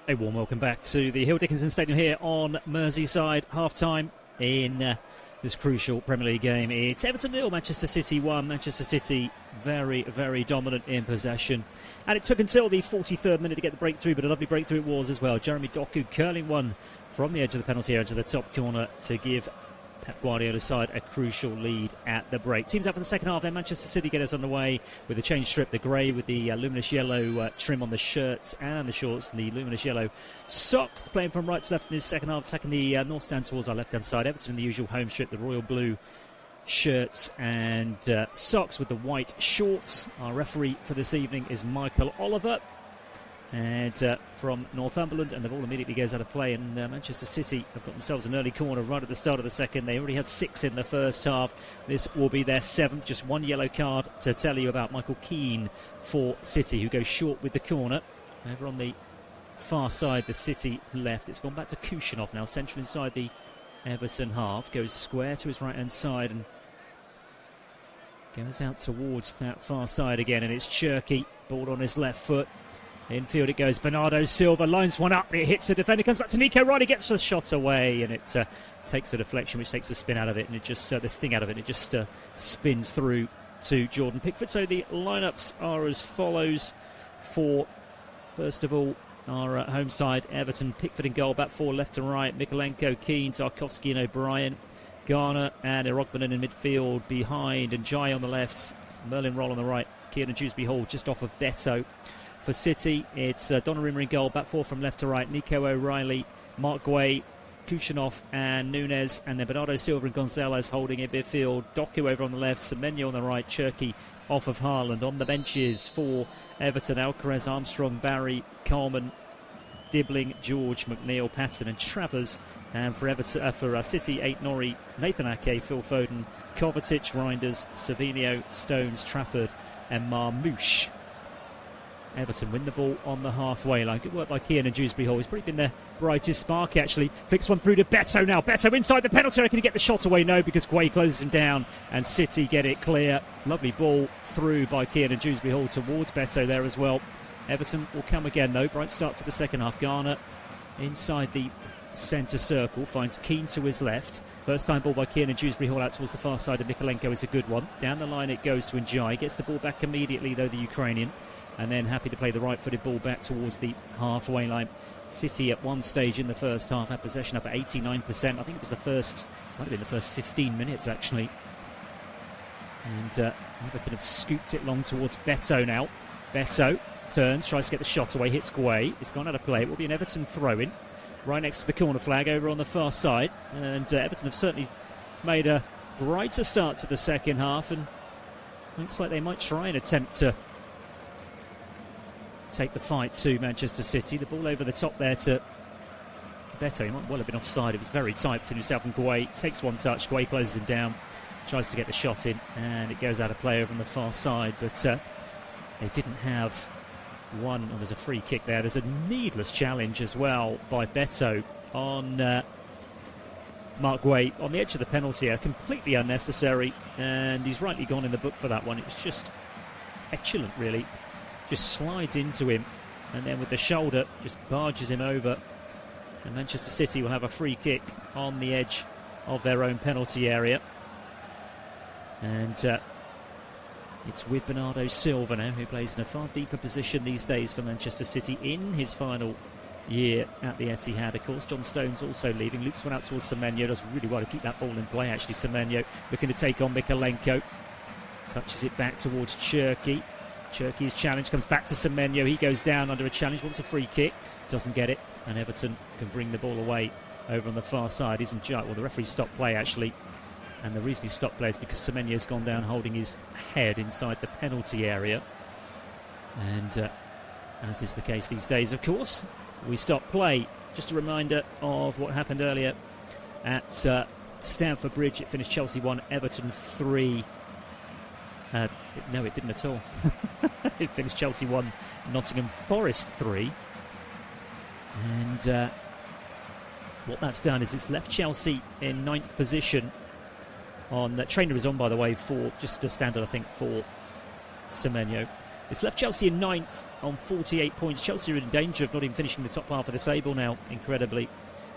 A warm welcome back to the Hill Dickinson Stadium here on Merseyside. Half-time in this crucial Premier League game. It's Everton 0, Manchester City 1. Manchester City very, very dominant in possession. And it took until the 43rd minute to get the breakthrough, but a lovely breakthrough it was as well. Jeremy Doku curling one from the edge of the penalty area to the top corner to give Pep Guardiola's side a crucial lead at the break. Teams out for the second half then. Manchester City get us underway with the change strip, the grey with the luminous yellow trim on the shirts and the shorts, and the luminous yellow socks, playing from right to left in this second half, attacking the north stand towards our left hand side. Everton in the usual home strip, the royal blue shirts and socks with the white shorts. Our referee for this evening is Michael Oliver, and from Northumberland, and the ball immediately goes out of play, and Manchester City have got themselves an early corner right at the start of the second. They already had 6 in the first half. This will be their 7th. Just one yellow card to tell you about. Michael Keane for City, who goes short with the corner. Over on the far side, the City left. It's gone back to Kushinov now, central inside the Everton half. Goes square to his right hand side and goes out towards that far side again, and it's Cherky, ball on his left foot. Infield it goes, Bernardo Silva lines one up, it hits the defender, comes back to Nico Riley, gets the shot away, and it takes a deflection which takes the spin out of it, and it just the sting out of it, and it just spins through to Jordan Pickford. So the lineups are as follows for, first of all, our home side, Everton. Pickford in goal, back 4 left to right, Mikolenko, Keane, Tarkowski and O'Brien, Garner and Erogbanen in midfield behind, and Jai on the left, Merlin Roll on the right, Kieran Dewsbury Hall just off of Beto. For City, it's Donnarumma in goal, back 4 from left to right, Nico O'Reilly, Mark Guay, Kushinov and Nunes, and then Bernardo Silva and Gonzalez holding in midfield, Doku over on the left, Semenyo on the right, Cherky off of Haaland. On the benches for Everton, Alcaraz, Armstrong, Barry, Coleman, Dibbling, George, McNeil, Patton and Travers. And for Everton, for City, 8 Norrie, Nathan Ake, Phil Foden, Kovacic, Reinders, Savinio, Stones, Trafford and Marmouche. Everton win the ball on the halfway line. Good work by Kieran Dewsbury Hall. He's probably been their brightest spark, actually. Flicks one through to Beto now. Beto inside the penalty area. Can he get the shot away? No, because Guay closes him down and City get it clear. Lovely ball through by Kieran Dewsbury Hall towards Beto there as well. Everton will come again, though. Bright start to the second half. Garner inside the centre circle. Finds Keane to his left. First time ball by Kieran Dewsbury Hall out towards the far side of Mikolenko is a good one. Down the line it goes to Njai. Gets the ball back immediately, though, the Ukrainian. And then happy to play the right-footed ball back towards the halfway line. City at one stage in the first half had possession up at 89%. I think it was might have been the first 15 minutes actually. And Everton have scooped it long towards Beto now. Beto turns, tries to get the shot away, hits Guay. It's gone out of play. It will be an Everton throw-in right next to the corner flag over on the far side. And Everton have certainly made a brighter start to the second half, and looks like they might try and attempt to take the fight to Manchester City. The ball over the top there to Beto. He might well have been offside. It was very tight between himself and Guay. Takes one touch. Guay closes him down. Tries to get the shot in. And it goes out of play over on the far side. But they didn't have one. Oh, there's a free kick there. There's a needless challenge as well by Beto on Mark Guay on the edge of the penalty area. Completely unnecessary. And he's rightly gone in the book for that one. It was just petulant, really. Just slides into him, and then with the shoulder just barges him over, and Manchester City will have a free kick on the edge of their own penalty area. And it's with Bernardo Silva now, who plays in a far deeper position these days for Manchester City in his final year at the Etihad. Of course, John Stones also leaving. Loops one out towards Semenyo. Does really well to keep that ball in play, actually. Semenyo looking to take on Mikolenko. Touches it back towards Cherky. Cherky's challenge comes back to Semenyo. He goes down under a challenge, wants a free kick, doesn't get it, and Everton can bring the ball away over on the far side. Isn't Jai? Well, the referee stopped play actually, and the reason he stopped play is because Semenyo's gone down holding his head inside the penalty area, and as is the case these days, of course, we stop play. Just a reminder of what happened earlier at Stamford Bridge. It finished Chelsea 1, Everton 3. No, it didn't at all. It finished Chelsea 1, Nottingham Forest 3. And what that's done is it's left Chelsea in 9th position. On trainer is on, by the way, for just a standard, I think, for Semenyo. It's left Chelsea in 9th on 48 points. Chelsea are in danger of not even finishing the top half of the table now, incredibly.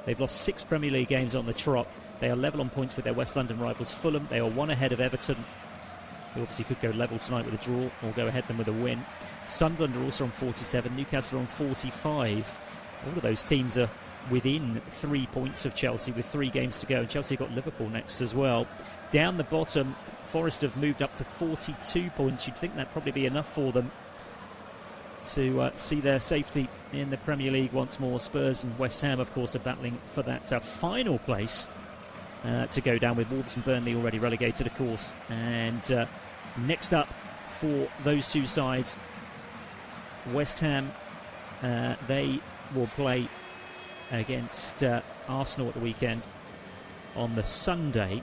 They've lost 6 Premier League games on the trot. They are level on points with their West London rivals Fulham. They are 1 ahead of Everton, who obviously could go level tonight with a draw or go ahead them with a win. Sunderland are also on 47. Newcastle are on 45. All of those teams are within 3 points of Chelsea with 3 games to go. And Chelsea got Liverpool next as well. Down the bottom, Forest have moved up to 42 points. You'd think that'd probably be enough for them to see their safety in the Premier League once more. Spurs and West Ham, of course, are battling for that final place to go down, with Wolves and Burnley already relegated, of course. And next up for those two sides, West Ham, they will play against Arsenal at the weekend on the Sunday.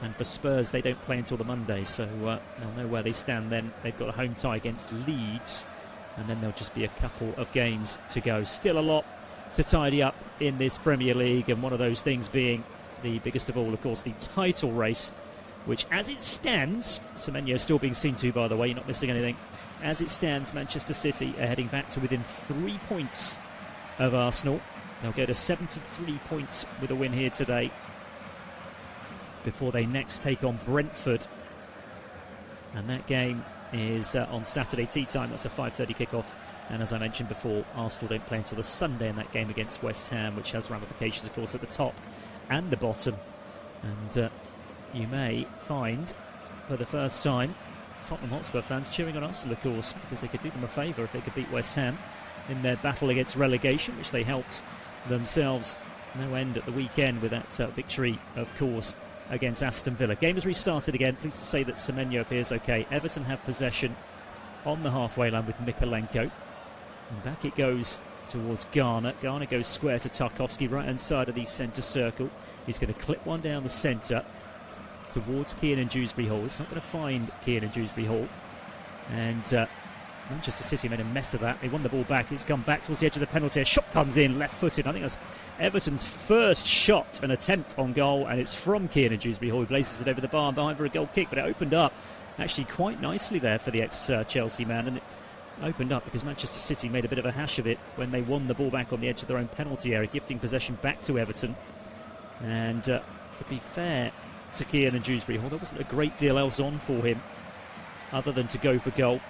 And for Spurs, they don't play until the Monday, so they'll know where they stand then. They've got a home tie against Leeds, and then there'll just be a couple of games to go. Still a lot to tidy up in this Premier League, and one of those things being the biggest of all, of course, the title race, which, as it stands, Semenyo still being seen to, by the way, you're not missing anything. As it stands, Manchester City are heading back to within 3 points of Arsenal. They'll go to 73 points with a win here today before they next take on Brentford. And that game is on Saturday tea time. That's a 5:30 kickoff. And as I mentioned before, Arsenal don't play until the Sunday in that game against West Ham, which has ramifications, of course, at the top and the bottom. And you may find, for the first time, Tottenham Hotspur fans cheering on Arsenal, of course, because they could do them a favour if they could beat West Ham in their battle against relegation, which they helped themselves no end at the weekend with that victory, of course, against Aston Villa. Game has restarted again. Pleased to say that Semenyo appears okay. Everton have possession on the halfway line with Mikalenko. And back it goes towards Garner. Garner goes square to Tarkowski, right-hand side of the centre circle. He's going to clip one down the centre towards Kiernan Dewsbury-Hall. It's not going to find Kiernan Dewsbury-Hall. And Manchester City made a mess of that. They won the ball back. It's gone back towards the edge of the penalty. A shot comes in, left-footed. I think that's Everton's first shot, an attempt on goal, and it's from Kiernan Dewsbury-Hall, who places it over the bar behind for a goal kick, but it opened up actually quite nicely there for the ex-Chelsea man, and it opened up because Manchester City made a bit of a hash of it when they won the ball back on the edge of their own penalty area, gifting possession back to Everton. And to be fair to Kiernan Dewsbury-Hall, there wasn't a great deal else on for him other than to go for goal.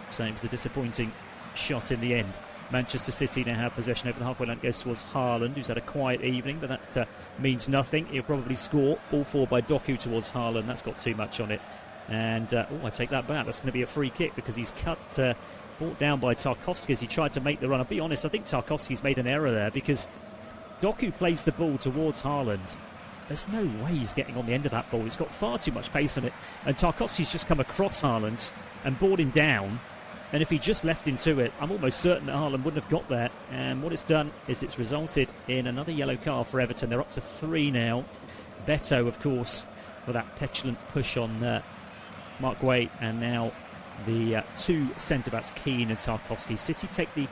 It was a disappointing shot in the end. Manchester City now have possession over the halfway line. It goes towards Haaland, who's had a quiet evening, but that means nothing. He'll probably score. Ball forward by Doku towards Haaland. That's got too much on it. And, I take that back. That's going to be a free kick because he's brought down by Tarkowski as he tried to make the run. I'll be honest, I think Tarkowski's made an error there because Doku plays the ball towards Haaland. There's no way he's getting on the end of that ball. He's got far too much pace on it. And Tarkowski's just come across Haaland and brought him down. And if he just left him to it, I'm almost certain that Haaland wouldn't have got there. And what it's done is it's resulted in another yellow card for Everton. They're up to 3 now. Beto, of course, for that petulant push on Mark Way. And now the 2 centre-backs, Keane and Tarkowski. City take the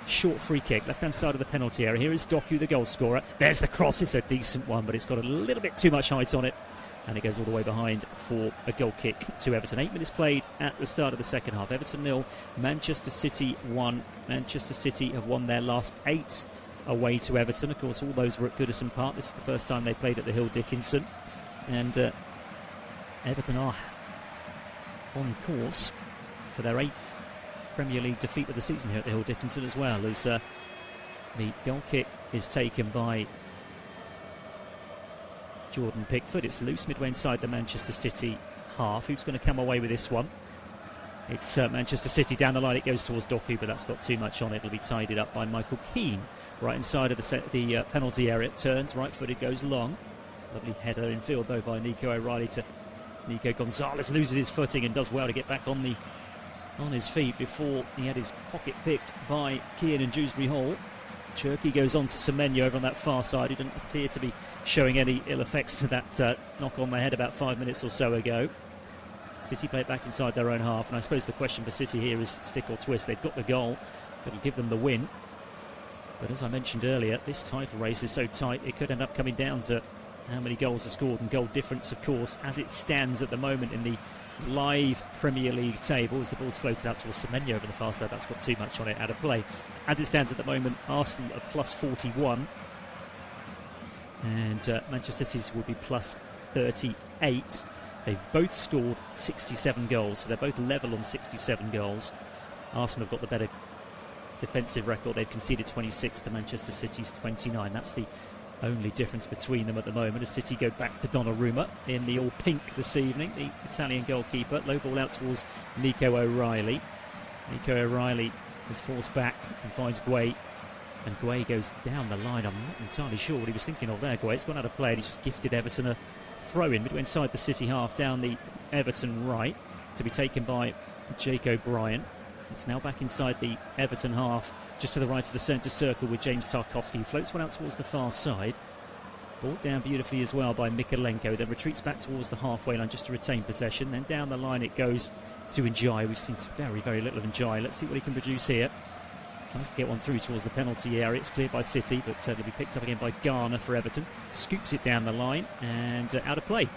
short free kick, left-hand side of the penalty area. Here is Doku, the goal scorer. There's the cross. It's a decent one, but it's got a little bit too much height on it. And it goes all the way behind for a goal kick to Everton. 8 minutes played at the start of the second half. Everton 0, Manchester City 1. Manchester City have won their last 8 away to Everton. Of course, all those were at Goodison Park. This is the first time they played at the Hill Dickinson. And Everton are on course for their 8th Premier League defeat of the season here at the Hill Dickinson as well, as the goal kick is taken by Jordan Pickford. It's loose midway inside the Manchester City half. Who's going to come away with this one? It's Manchester City down the line. It goes towards Doku, but that's got too much on it. It'll be tidied up by Michael Keane right inside of the penalty area. It turns right-footed, goes long. Lovely header in field though by Nico O'Reilly to Nico Gonzalez. Loses his footing and does well to get back on his feet before he had his pocket picked by Kiernan Dewsbury-Hall. Cherky goes on to Semenyo over on that far side. He didn't appear to be showing any ill effects to that knock on the head about 5 minutes or so ago. City play it back inside their own half, and I suppose the question for City here is stick or twist. They've got the goal, it'll give them the win. But as I mentioned earlier, this title race is so tight, it could end up coming down to how many goals are scored and goal difference, of course, as it stands at the moment in the live Premier League table as the ball's floated out towards Semenyo over the far side. That's got too much on it, out of play. As it stands at the moment, Arsenal are plus 41 and Manchester City will be plus 38. They've both scored 67 goals, so they're both level on 67 goals. Arsenal have got the better defensive record. They've conceded 26 to Manchester City's 29. That's the only difference between them at the moment as City go back to Donnarumma in the all pink this evening, the Italian goalkeeper. Low ball out towards Nico O'Reilly. Nico O'Reilly is forced back and finds Gueye, and Gueye goes down the line. I'm not entirely sure what he was thinking of there. Gueye, it's gone out of play and he's just gifted Everton a throw in midway inside the City half down the Everton right to be taken by Jake O'Brien. It's now back inside the Everton half, just to the right of the centre circle with James Tarkowski. He floats one out towards the far side. Brought down beautifully as well by Mykolenko, then retreats back towards the halfway line just to retain possession. Then down the line it goes to Njai. We've seen very, very little of Njai. Let's see what he can produce here. Tries to get one through towards the penalty area. It's cleared by City, but it'll be picked up again by Garner for Everton. Scoops it down the line and out of play.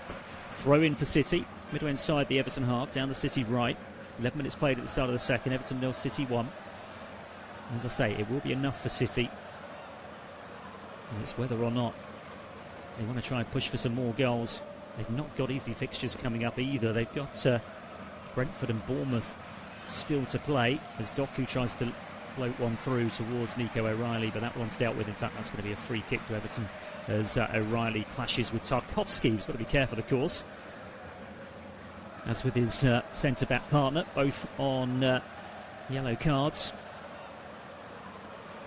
Throw in for City, midway inside the Everton half, down the City right. 11 minutes played at the start of the second. Everton 0, City 1. As I say, it will be enough for City. And it's whether or not they want to try and push for some more goals. They've not got easy fixtures coming up either. They've got Brentford and Bournemouth still to play as Doku tries to float one through towards Nico O'Reilly, but that one's dealt with. In fact, that's going to be a free kick to Everton as O'Reilly clashes with Tarkowski. He's got to be careful, of course. As with his centre-back partner, both on yellow cards.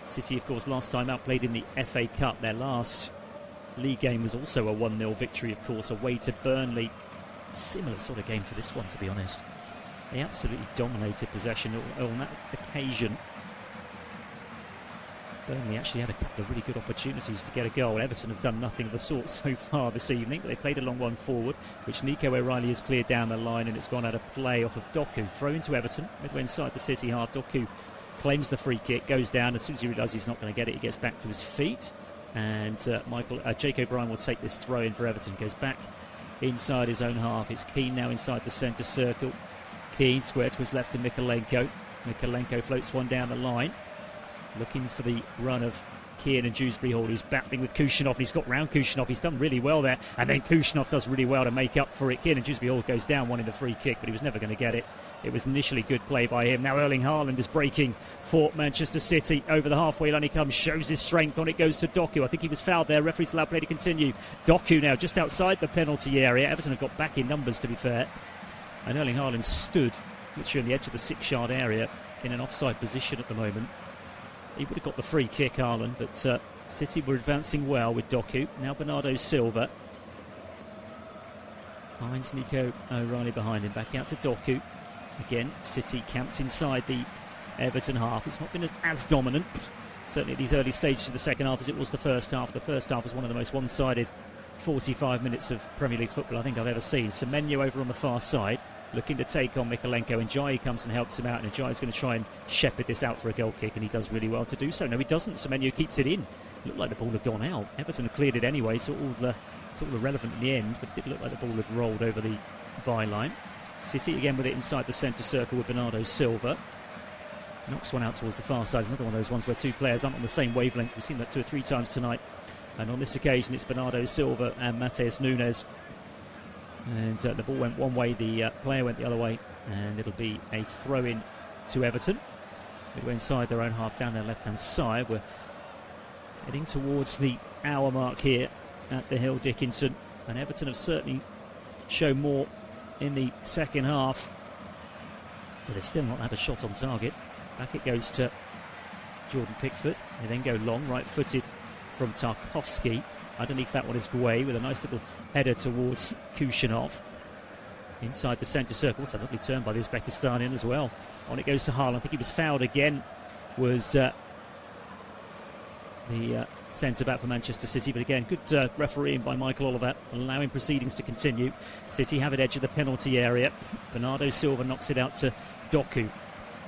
City, of course, last time outplayed in the FA Cup. Their last league game was also a 1-0 victory, of course, away to Burnley. Similar sort of game to this one, to be honest. They absolutely dominated possession on that occasion. Burnley actually had a couple of really good opportunities to get a goal. Everton have done nothing of the sort so far this evening. They played a long one forward, which Nico O'Reilly has cleared down the line, and it's gone out of play off of Doku. Throw into Everton, midway inside the City half. Doku claims the free kick, goes down. As soon as he realises he's not going to get it, he gets back to his feet. And Jake O'Brien will take this throw in for Everton. Goes back inside his own half. It's Keane now inside the centre circle. Keane square to his left to Mykolenko. Mykolenko floats one down the line. Looking for the run of Keane and Dewsbury Hall. He's battling with Kushinov. He's got round Kushinov. He's done really well there. And then Kushinov does really well to make up for it. Keane and Dewsbury Hall goes down, wanting the free kick, but he was never going to get it. It was initially good play by him. Now Erling Haaland is breaking for Manchester City. Over the halfway line he comes, shows his strength. On it goes to Doku. I think he was fouled there. Referee's allowed play to continue. Doku now just outside the penalty area. Everton have got back in numbers, to be fair. And Erling Haaland stood literally on the edge of the 6-yard area in an offside position at the moment. He would have got the free kick, Haaland, but City were advancing well with Doku. Now Bernardo Silva finds Nico O'Reilly behind him. Back out to Doku. Again, City camped inside the Everton half. It's not been as dominant, certainly at these early stages of the second half, as it was the first half. The first half was one of the most one-sided 45 minutes of Premier League football I think I've ever seen. Semenyo over on the far side, looking to take on Mykolenko, and Njai comes and helps him out, and Njai is going to try and shepherd this out for a goal kick, and he does really well to do so. No, he doesn't. Semenyo keeps it in. Looked like the ball had gone out. Everton had cleared it anyway, so all the relevant in the end, but it did look like the ball had rolled over the byline. City again with it inside the centre circle with Bernardo Silva. Knocks one out towards the far side. Another one of those ones where two players aren't on the same wavelength. We've seen that 2 or 3 times tonight. And on this occasion, it's Bernardo Silva and Matheus Nunes. And the ball went one way, the player went the other way, and it'll be a throw-in to Everton. Midway inside their own half, down their left-hand side. We're heading towards the hour mark here at the Hill Dickinson, and Everton have certainly shown more in the second half, but they've still not had a shot on target. Back it goes to Jordan Pickford. They then go long, right-footed from Tarkowski. Underneath that one is Gueye with a nice little header towards Kushinov. Inside the centre circle. It's a lovely turn by the Uzbekistanian as well. On it goes to Haaland. I think he was fouled again. Was the centre-back for Manchester City. But again, good refereeing by Michael Oliver, allowing proceedings to continue. City have it edge of the penalty area. Bernardo Silva knocks it out to Doku.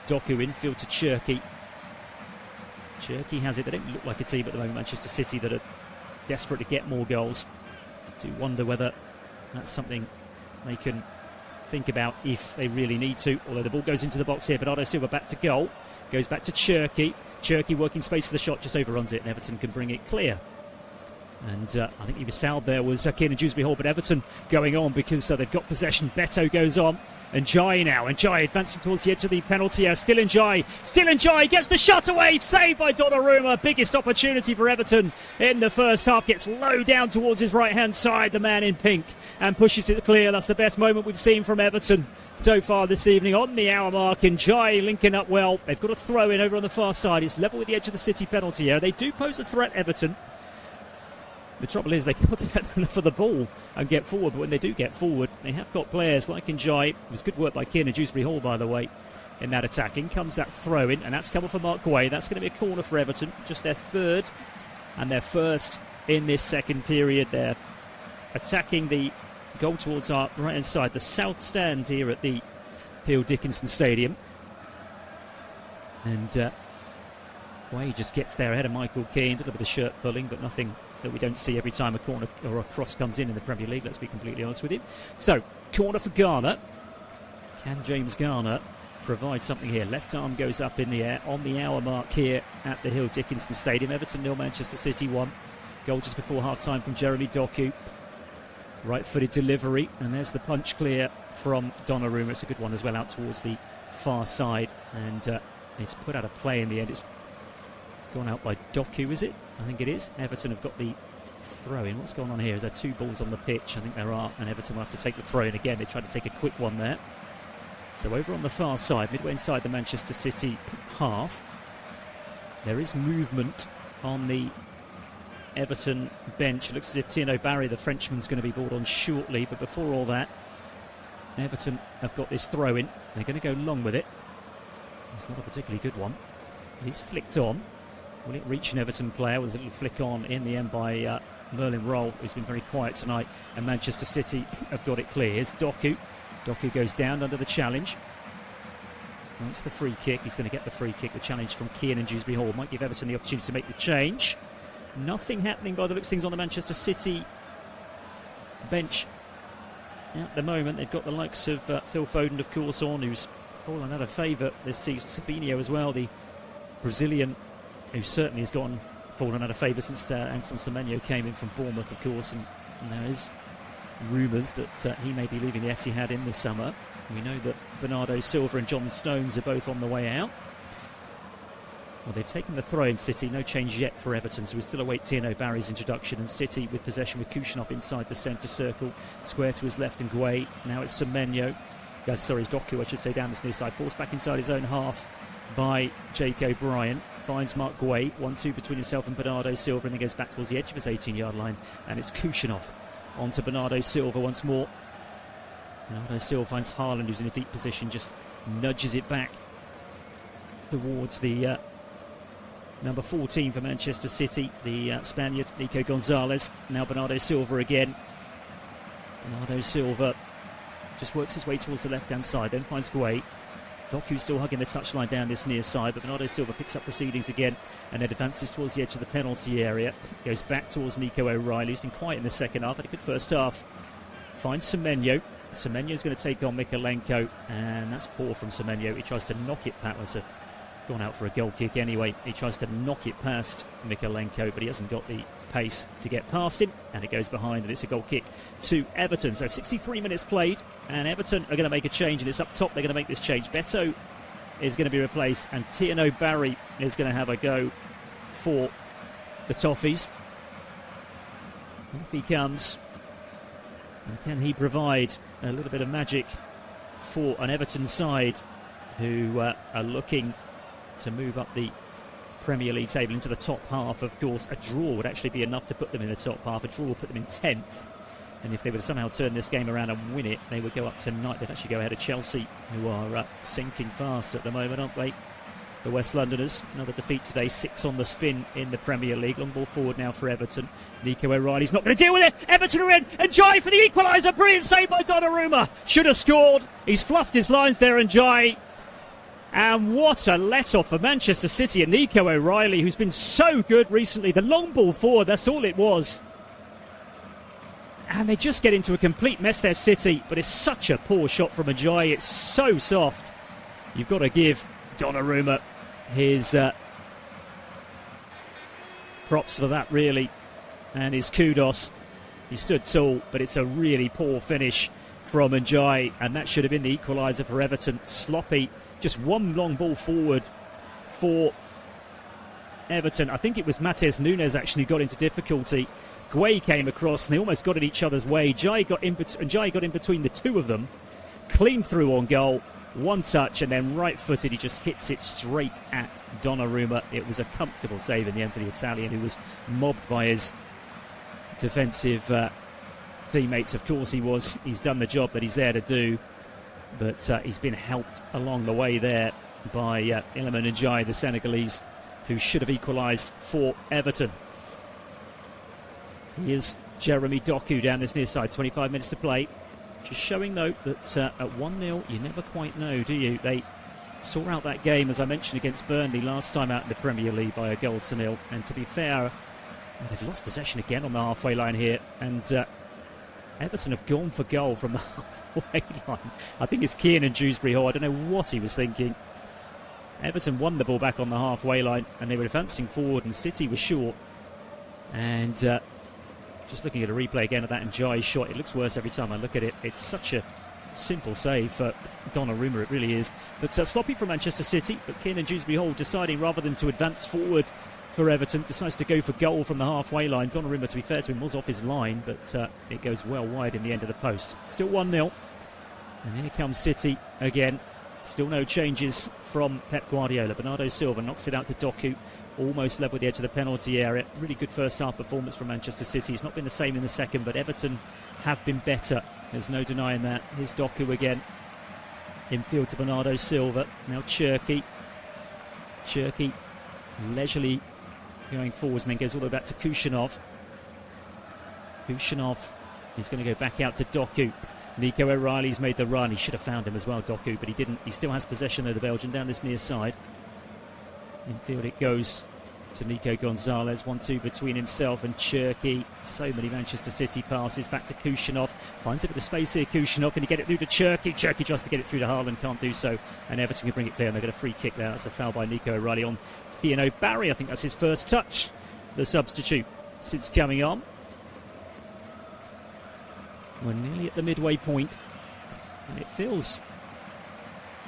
Doku infield to Cherki. Cherki has it. They don't look like a team at the moment, Manchester City, that are desperate to get more goals. Do wonder whether that's something they can think about if they really need to. Although the ball goes into the box here. Bernardo Silva back to goal. Goes back to Cherki. Cherki working space for the shot, just overruns it, and Everton can bring it clear. And I think he was fouled there, was Kiernan Dewsbury-Hall, but Everton going on because they've got possession. Beto goes on. And Jai now. And Jai advancing towards the edge of the penalty area. Still in Jai gets the shot away. Saved by Donnarumma. Biggest opportunity for Everton in the first half. Gets low down towards his right-hand side, the man in pink, and pushes it clear. That's the best moment we've seen from Everton so far this evening. On the hour mark, and Jai linking up well. They've got a throw in over on the far side. It's level with the edge of the City penalty area. They do pose a threat, Everton. The trouble is they can't get enough of the ball and get forward, but when they do get forward, they have got players like Njai. It was good work by Kiernan Dewsbury-Hall, by the way, in that attack. In comes that throw-in, and that's coming for Mark Guay. That's going to be a corner for Everton, just their third and their first in this second period. They're attacking the goal towards our right-hand side, the south stand here at the Hill Dickinson Stadium. And Guay just gets there ahead of Michael Keane. A little bit of shirt pulling, but nothing that we don't see every time a corner or a cross comes in the Premier League, let's be completely honest with you. So, corner for Garner. Can James Garner provide something here? Left arm goes up in the air on the hour mark here at the Hill Dickinson Stadium. Everton 0, Manchester City 1. Goal just before half-time from Jeremy Doku. Right-footed delivery, and there's the punch clear from Donnarumma. It's a good one as well out towards the far side, and it's put out of play in the end. It's gone out by Doku, is it? I think it is. Everton have got the throw-in. What's going on here? Is there two balls on the pitch? I think there are, and Everton will have to take the throw-in again. They tried to take a quick one there. So over on the far side, midway inside the Manchester City half, there is movement on the Everton bench. It looks as if Tierno Barry, the Frenchman's going to be brought on shortly, but before all that, Everton have got this throw-in. They're going to go long with it. It's not a particularly good one. He's flicked on. Will it reach an Everton player? Was a little flick on in the end by Merlin Roll, who's been very quiet tonight. And Manchester City have got it clear. Here's Doku. Doku goes down under the challenge. Wants the free kick. He's going to get the free kick. The challenge from Kiernan Dewsbury-Hall might give Everton the opportunity to make the change. Nothing happening by the looks of things on the Manchester City bench at the moment. They've got the likes of Phil Foden, of course, on, who's fallen out of favour this season. Savinho as well, the Brazilian, who certainly has fallen out of favour since Anton Semenyo came in from Bournemouth, of course, and there is rumours that he may be leaving the Etihad in the summer. We know that Bernardo Silva and John Stones are both on the way out. Well, they've taken the throw in City, no change yet for Everton, so we still await Tierno Barry's introduction, and City with possession with Kushinov inside the centre circle, square to his left and Guay. Now it's Semenyo, Doku, I should say, down this near side, forced back inside his own half by Jake O'Brien. Finds Mark Guay, 1-2 between himself and Bernardo Silva, and then goes back towards the edge of his 18-yard line, and it's Kushinov onto Bernardo Silva once more. Bernardo Silva finds Haaland, who's in a deep position, just nudges it back towards the number 14 for Manchester City, the Spaniard Nico Gonzalez. Now Bernardo Silva again. Bernardo Silva just works his way towards the left-hand side, then finds Guay. Doku's still hugging the touchline down this near side, but Bernardo Silva picks up proceedings again and then advances towards the edge of the penalty area. Goes back towards Nico O'Reilly. He's been quiet in the second half, had a good first half. Finds Semenyo. Semenyo's going to take on Mykolenko, and that's poor from Semenyo. He tries to knock it past. Gone out for a goal kick anyway. He tries to knock it past Mykolenko, but he hasn't got the pace to get past him, and it goes behind, and it's a goal kick to Everton. So 63 minutes played, and Everton are going to make a change, and it's up top they're going to make this change. Beto is going to be replaced, and Tierno Barry is going to have a go for the Toffees. Off he comes, and can he provide a little bit of magic for an Everton side who are looking to move up the Premier League table into the top half? Of course, a draw would actually be enough to put them in the top half. A draw would put them in 10th, and if they were to somehow turn this game around and win it, they would go up tonight. They'd actually go ahead of Chelsea, who are sinking fast at the moment, aren't they? The West Londoners, another defeat today, 6 on the spin in the Premier League. Long ball forward now for Everton. Nico O'Reilly's not going to deal with it. Everton are in, and Jai for the equaliser. Brilliant save by Donnarumma. Should have scored. He's fluffed his lines there, and Jai. And what a let-off for Manchester City and Nico O'Reilly, who's been so good recently. The long ball forward, that's all it was. And they just get into a complete mess there, City. But it's such a poor shot from Ajayi. It's so soft. You've got to give Donnarumma his props for that, really. And his kudos. He stood tall, but it's a really poor finish from Ajayi. And that should have been the equaliser for Everton. Sloppy. Just one long ball forward for Everton. I think it was Matheus Nunes actually got into difficulty. Gueye came across and they almost got in each other's way. Ajayi got in between the two of them. Clean through on goal. One touch and then right-footed. He just hits it straight at Donnarumma. It was a comfortable save in the end for the Italian, who was mobbed by his defensive teammates. Of course he was. He's done the job that he's there to do. But he's been helped along the way there by Iliman Ndiaye, the Senegalese, who should have equalised for Everton. Here's Jeremy Doku down this near side, 25 minutes to play. Just showing, though, that at 1-0, you never quite know, do you? They saw out that game, as I mentioned, against Burnley last time out in the Premier League by a 1-0. And to be fair, they've lost possession again on the halfway line here. And Everton have gone for goal from the halfway line. I think it's Kieran Dewsbury Hall. I don't know what he was thinking. Everton won the ball back on the halfway line and they were advancing forward and City was short. And just looking at a replay again of that Ndiaye shot, it looks worse every time I look at it. It's such a simple save for Donnarumma, it really is. But sloppy from Manchester City, but Kieran Dewsbury Hall deciding rather than to advance forward for Everton, decides to go for goal from the halfway line. Donnarumma, to be fair to him, was off his line, but it goes well wide in the end of the post. Still 1-0. And here comes City again. Still no changes from Pep Guardiola. Bernardo Silva knocks it out to Doku, almost level with the edge of the penalty area. Really good first half performance from Manchester City. It's not been the same in the second, but Everton have been better. There's no denying that. Here's Doku again. Infield to Bernardo Silva. Now Cherki. Cherki leisurely going forwards and then goes all the way back to Kushinov. Kushinov is going to go back out to Doku. Nico O'Reilly's made the run. He should have found him as well, Doku, but he didn't. He still has possession, though, the Belgian, down this near side. Infield it goes to Nico Gonzalez. 1-2 between himself and Cherki. So many Manchester City passes. Back to Kushinov. Finds a bit of space here, Kushinov. Can he get it through to Cherki? Cherki tries to get it through to Haaland. Can't do so. And Everton can bring it clear. And they get a free kick there. That's a foul by Nico O'Reilly on Thieno Barry. I think that's his first touch. The substitute since coming on. We're nearly at the midway point, and it feels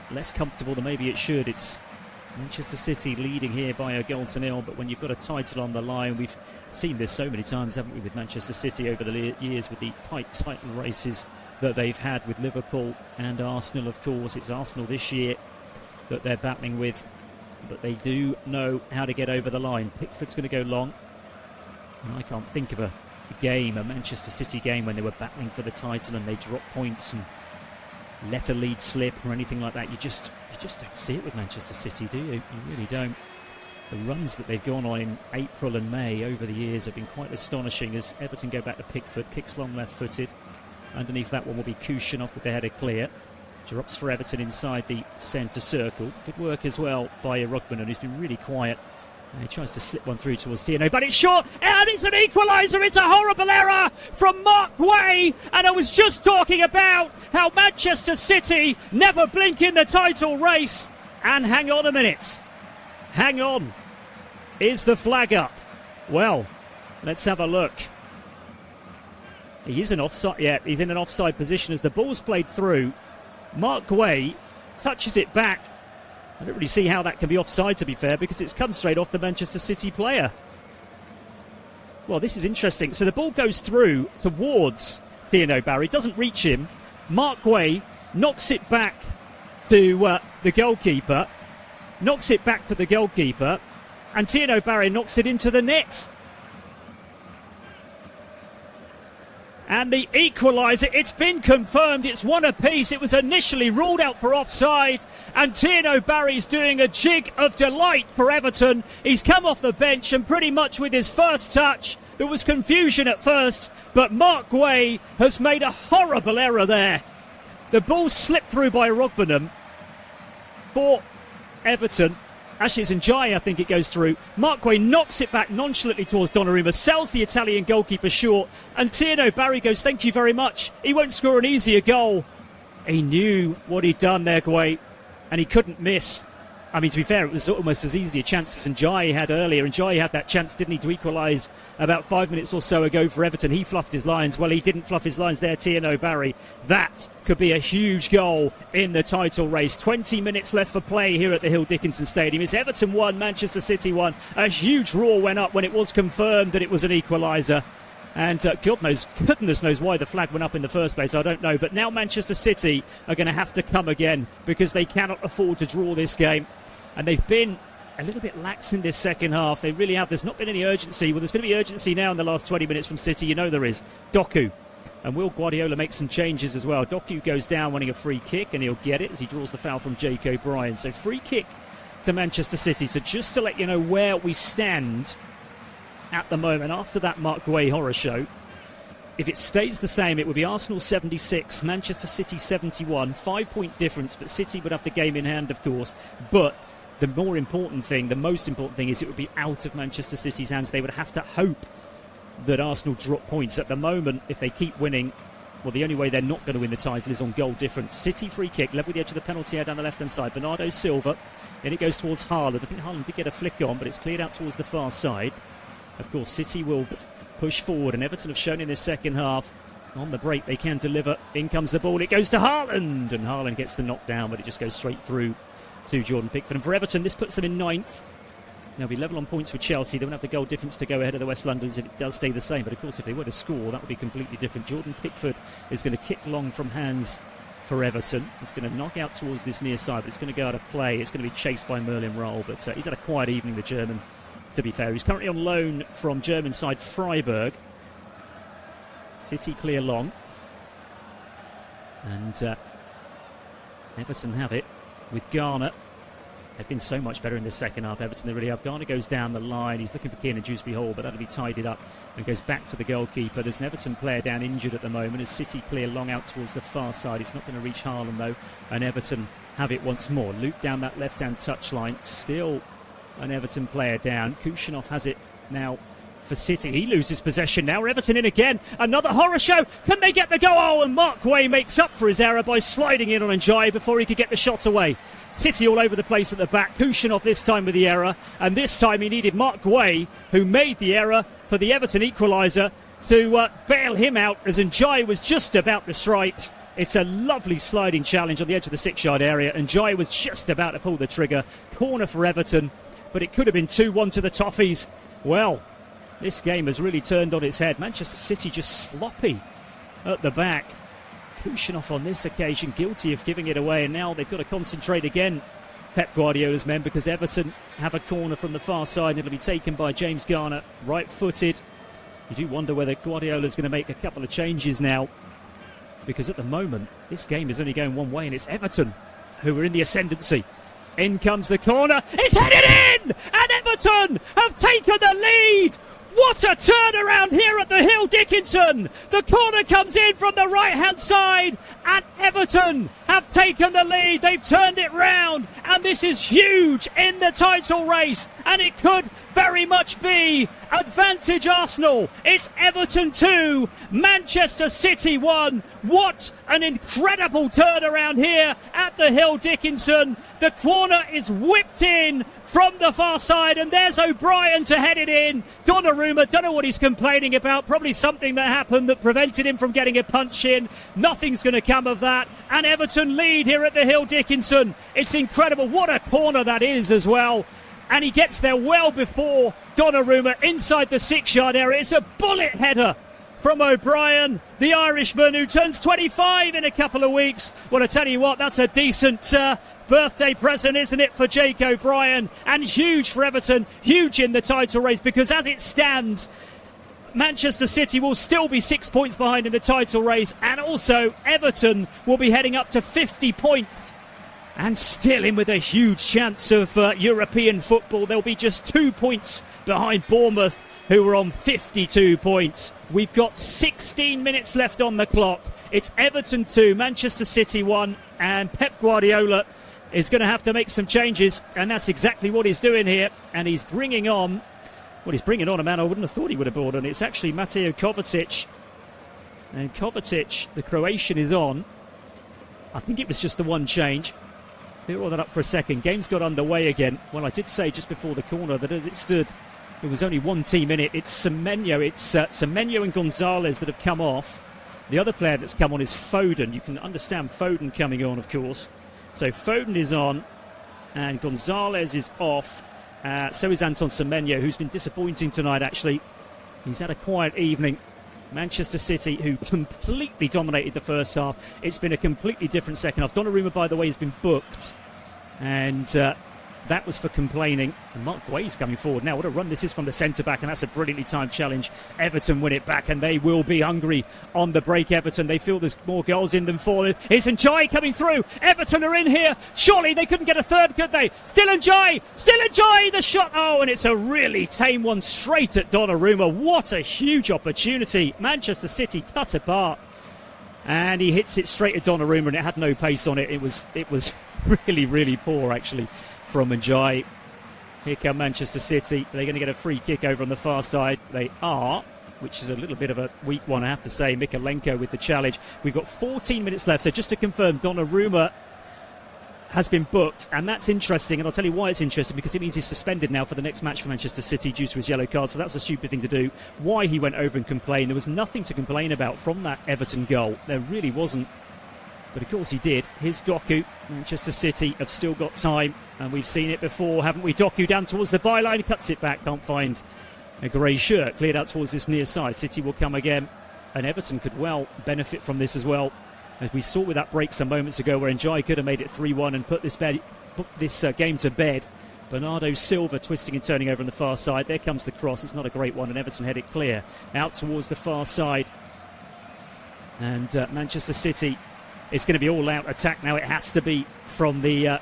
less comfortable than maybe it should. It's Manchester City leading here by 1-0, but when you've got a title on the line, we've seen this so many times, haven't we, with Manchester City over the years, with the tight races that they've had with Liverpool and Arsenal, of course. It's Arsenal this year that they're battling with, but they do know how to get over the line. Pickford's going to go long, and I can't think of a Manchester City game, when they were battling for the title and they dropped points and let a lead slip or anything like that. You just don't see it with Manchester City, do you? You really don't. The runs that they've gone on in April and May over the years have been quite astonishing, as Everton go back to Pickford, kicks long left-footed. Underneath that one will be Kushinov with the header clear. Drops for Everton inside the centre circle. Good work as well by Rugman, who's been really quiet. And he tries to slip one through towards Thieno, but it's short, and it's an equaliser. It's a horrible error from Mark Gueye. And I was just talking about how Manchester City never blink in the title race. And hang on a minute. Hang on. Is the flag up? Well, let's have a look. He is an offside. Yeah, he's in an offside position as the ball's played through. Mark Gueye touches it back. I don't really see how that can be offside, to be fair, because it's come straight off the Manchester City player. Well, this is interesting. So the ball goes through towards Thieno Barry, doesn't reach him. Mark Gueye knocks it back to the goalkeeper, and Thieno Barry knocks it into the net. And the equaliser, it's been confirmed, it's one apiece. It was initially ruled out for offside, and Thieno Barry's doing a jig of delight for Everton. He's come off the bench, and pretty much with his first touch, there was confusion at first, but Mark Gueye has made a horrible error there. The ball slipped through by Rugman for Everton, Actually, it's Njai, I think it goes through. Mark Guay knocks it back nonchalantly towards Donnarumma, sells the Italian goalkeeper short, and Tierno Barry goes, thank you very much. He won't score an easier goal. He knew what he'd done there, Guay, and he couldn't miss. I mean, to be fair, it was almost as easy a chance as Njai had earlier. Njai had that chance, didn't he, to equalise about 5 minutes or so ago for Everton. He fluffed his lines. Well, he didn't fluff his lines there, Tierno Barry. That could be a huge goal in the title race. 20 minutes left for play here at the Hill Dickinson Stadium. It's Everton 1, Manchester City 1. A huge roar went up when it was confirmed that it was an equaliser. And goodness knows why the flag went up in the first place, I don't know. But now Manchester City are going to have to come again because they cannot afford to draw this game. And they've been a little bit lax in this second half. They really have. There's not been any urgency. Well, there's going to be urgency now in the last 20 minutes from City. You know there is. Doku. And will Guardiola make some changes as well? Doku goes down winning a free kick, and he'll get it as he draws the foul from Jake O'Brien. So free kick to Manchester City. So just to let you know where we stand at the moment after that Mark Guay horror show, if it stays the same, it would be Arsenal 76, Manchester City 71, 5-point difference, but City would have the game in hand, of course. But the most important thing is it would be out of Manchester City's hands. They would have to hope that Arsenal drop points. At the moment, if they keep winning, well, the only way they're not going to win the title is on goal difference. City free kick, level with the edge of the penalty area down the left-hand side. Bernardo Silva, and it goes towards Haaland. I think Haaland did get a flick on, but it's cleared out towards the far side. Of course, City will push forward, and Everton have shown in this second half on the break they can deliver. In comes the ball, it goes to Haaland, and Haaland gets the knockdown, but it just goes straight through to Jordan Pickford. And for Everton, this puts them in 9th. They'll be level on points with Chelsea. They won't have the goal difference to go ahead of the West Londons if it does stay the same. But of course, if they were to score, that would be completely different. Jordan Pickford is going to kick long from hands for Everton. It's going to knock out towards this near side, but it's going to go out of play. It's going to be chased by Merlin Roll, but he's had a quiet evening, the German, to be fair. He's currently on loan from German side Freiburg. City clear long. And Everton have it with Garner. They've been so much better in the second half, Everton, they really have. Garner goes down the line. He's looking for Kieran Dewsbury Hall, but that'll be tidied up and goes back to the goalkeeper. There's an Everton player down injured at the moment as City clear long out towards the far side. It's not going to reach Haaland, though, and Everton have it once more. Loop down that left-hand touchline. Still an Everton player down. Kushinov has it now for City. He loses possession now. Everton in again. Another horror show. Can they get the goal? Oh, and Mark Guay makes up for his error by sliding in on Njai before he could get the shot away. City all over the place at the back. Kushinov this time with the error, and this time he needed Mark Guay, who made the error for the Everton equaliser, to bail him out as Njai was just about to strike. It's a lovely sliding challenge on the edge of the 6-yard area, and Njai was just about to pull the trigger. Corner for Everton, but it could have been 2-1 to the Toffees. Well, this game has really turned on its head. Manchester City just sloppy at the back. Kushinov on this occasion guilty of giving it away, and now they've got to concentrate again, Pep Guardiola's men, because Everton have a corner from the far side and it'll be taken by James Garner, right-footed. You do wonder whether Guardiola's going to make a couple of changes now, because at the moment this game is only going one way, and it's Everton who are in the ascendancy. In comes the corner, it's headed in, and Everton have taken the lead. What a turnaround here at the Hill Dickinson. The corner comes in from the right-hand side, and Everton have taken the lead. They've turned it round, and this is huge in the title race, and it could very much be advantage Arsenal. It's Everton 2, Manchester City 1. What an incredible turnaround here at the Hill Dickinson. The corner is whipped in from the far side, and there's O'Brien to head it in. Donnarumma, don't know what he's complaining about. Probably something that happened that prevented him from getting a punch in. Nothing's going to come of that. And Everton lead here at the Hill Dickinson. It's incredible. What a corner that is as well. And he gets there well before Donnarumma inside the 6-yard area. It's a bullet header from O'Brien, the Irishman who turns 25 in a couple of weeks. Well, I tell you what, that's a decent birthday present, isn't it, for Jake O'Brien? And huge for Everton, huge in the title race, because as it stands, Manchester City will still be 6 points behind in the title race, and also Everton will be heading up to 50 points. And still in with a huge chance of European football. They'll be just 2 points behind Bournemouth, who are on 52 points. We've got 16 minutes left on the clock. It's Everton 2, Manchester City 1, and Pep Guardiola is going to have to make some changes, and that's exactly what he's doing here. And he's bringing on, a man I wouldn't have thought he would have brought on. It's actually Mateo Kovacic. And Kovacic, the Croatian, is on. I think it was just the one change. Clear all that up for a second. Game's got underway again. Well, I did say just before the corner that as it stood, there was only one team in it. It's Semenyo. It's Semenyo and Gonzalez that have come off. The other player that's come on is Foden. You can understand Foden coming on, of course. So Foden is on, and Gonzalez is off. So is Anton Semenyo, who's been disappointing tonight, actually. He's had a quiet evening. Manchester City, who completely dominated the first half. It's been a completely different second half. Donnarumma, by the way, has been booked. And that was for complaining. And Mark Guay's coming forward now. What a run this is from the centre-back, and that's a brilliantly timed challenge. Everton win it back, and they will be hungry on the break, Everton. They feel there's more goals in them for them. It's Njai coming through. Everton are in here. Surely they couldn't get a third, could they? Still Njai! The shot! Oh, and it's a really tame one straight at Donnarumma. What a huge opportunity. Manchester City cut apart. And he hits it straight at Donnarumma, and it had no pace on it. It was really, really poor, actually, from Njai. Here come Manchester City. They're going to get a free kick over on the far side. They are, which is a little bit of a weak one, I have to say. Mikalenko with the challenge. We've got 14 minutes left. So just to confirm, Donnarumma has been booked, and that's interesting. And I'll tell you why it's interesting, because it means he's suspended now for the next match for Manchester City due to his yellow card. So that was a stupid thing to do. Why he went over and complained. There was nothing to complain about from that Everton goal. There really wasn't. But of course he did. Here's Doku. Manchester City have still got time, and we've seen it before, haven't we? Doku down towards the byline, cuts it back, can't find a grey shirt. Cleared out towards this near side. City will come again, and Everton could well benefit from this as well. As we saw with that break some moments ago, where Njai could have made it 3-1 and put this game to bed. Bernardo Silva twisting and turning over on the far side. There comes the cross. It's not a great one, and Everton head it clear out towards the far side. And Manchester City, it's going to be all-out attack now. It has to be from the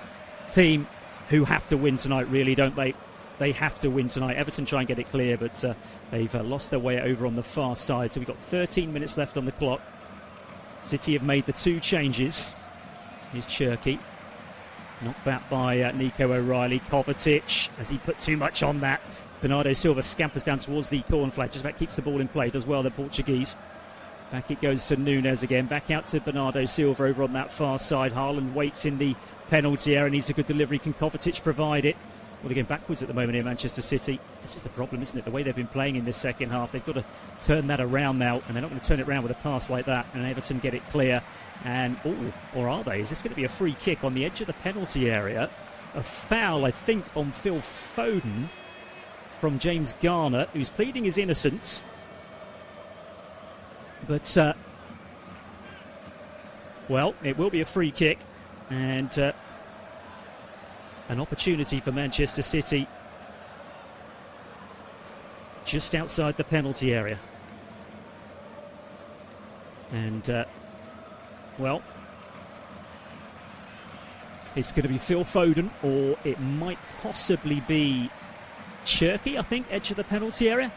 team who have to win tonight, really, don't they? They have to win tonight. Everton try and get it clear, but they've lost their way over on the far side. So we've got 13 minutes left on the clock. City have made the two changes. Here's Cherky. Knocked back by Nico O'Reilly. Kovacic, as he put too much on that. Bernardo Silva scampers down towards the corner flag. Just about keeps the ball in play. Does well, the Portuguese. Back it goes to Nunes again. Back out to Bernardo Silva over on that far side. Haaland waits in the penalty area. Needs a good delivery. Can Kovacic provide it? Well, they're going backwards at the moment here, Manchester City. This is the problem, isn't it? The way they've been playing in this second half. They've got to turn that around now, and they're not going to turn it around with a pass like that. And Everton get it clear. And, or are they? Is this going to be a free kick on the edge of the penalty area? A foul, I think, on Phil Foden from James Garner, who's pleading his innocence. But, well, it will be a free kick. And an opportunity for Manchester City just outside the penalty area. And, well, it's going to be Phil Foden, or it might possibly be Cherky, I think, edge of the penalty area.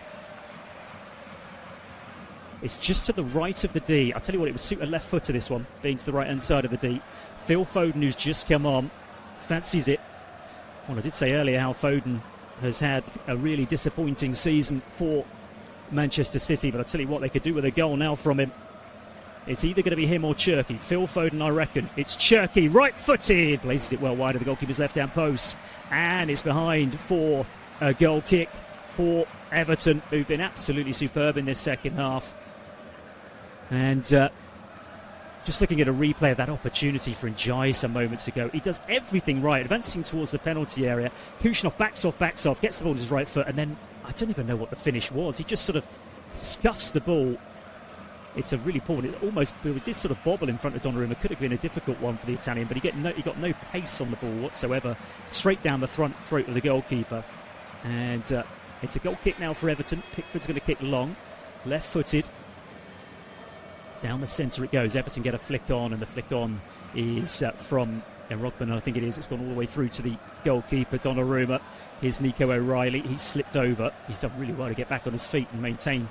It's just to the right of the D. I'll tell you what, it would suit a left footer, this one, being to the right-hand side of the D. Phil Foden, who's just come on, fancies it. Well, I did say earlier how Foden has had a really disappointing season for Manchester City, but I'll tell you what, they could do with a goal now from him. It's either going to be him or Cherky. Phil Foden, I reckon. It's Cherky, right-footed. Blazes it well wide of the goalkeeper's left-hand post. And it's behind for a goal kick for Everton, who've been absolutely superb in this second half. And just looking at a replay of that opportunity for Njai some moments ago, he does everything right, advancing towards the penalty area. Kushnov backs off, gets the ball to his right foot, and then I don't even know what the finish was. He just sort of scuffs the ball. It's a really poor. It did sort of bobble in front of Donnarumma. Could have been a difficult one for the Italian, but he got no pace on the ball whatsoever. Straight down the front throat of the goalkeeper. And it's a goal kick now for Everton. Pickford's going to kick long, left-footed. Down the centre it goes. Everton get a flick on, and the flick on is from Rockman, I think it is. It's gone all the way through to the goalkeeper, Donnarumma. Here's Nico O'Reilly. He's slipped over. He's done really well to get back on his feet and maintain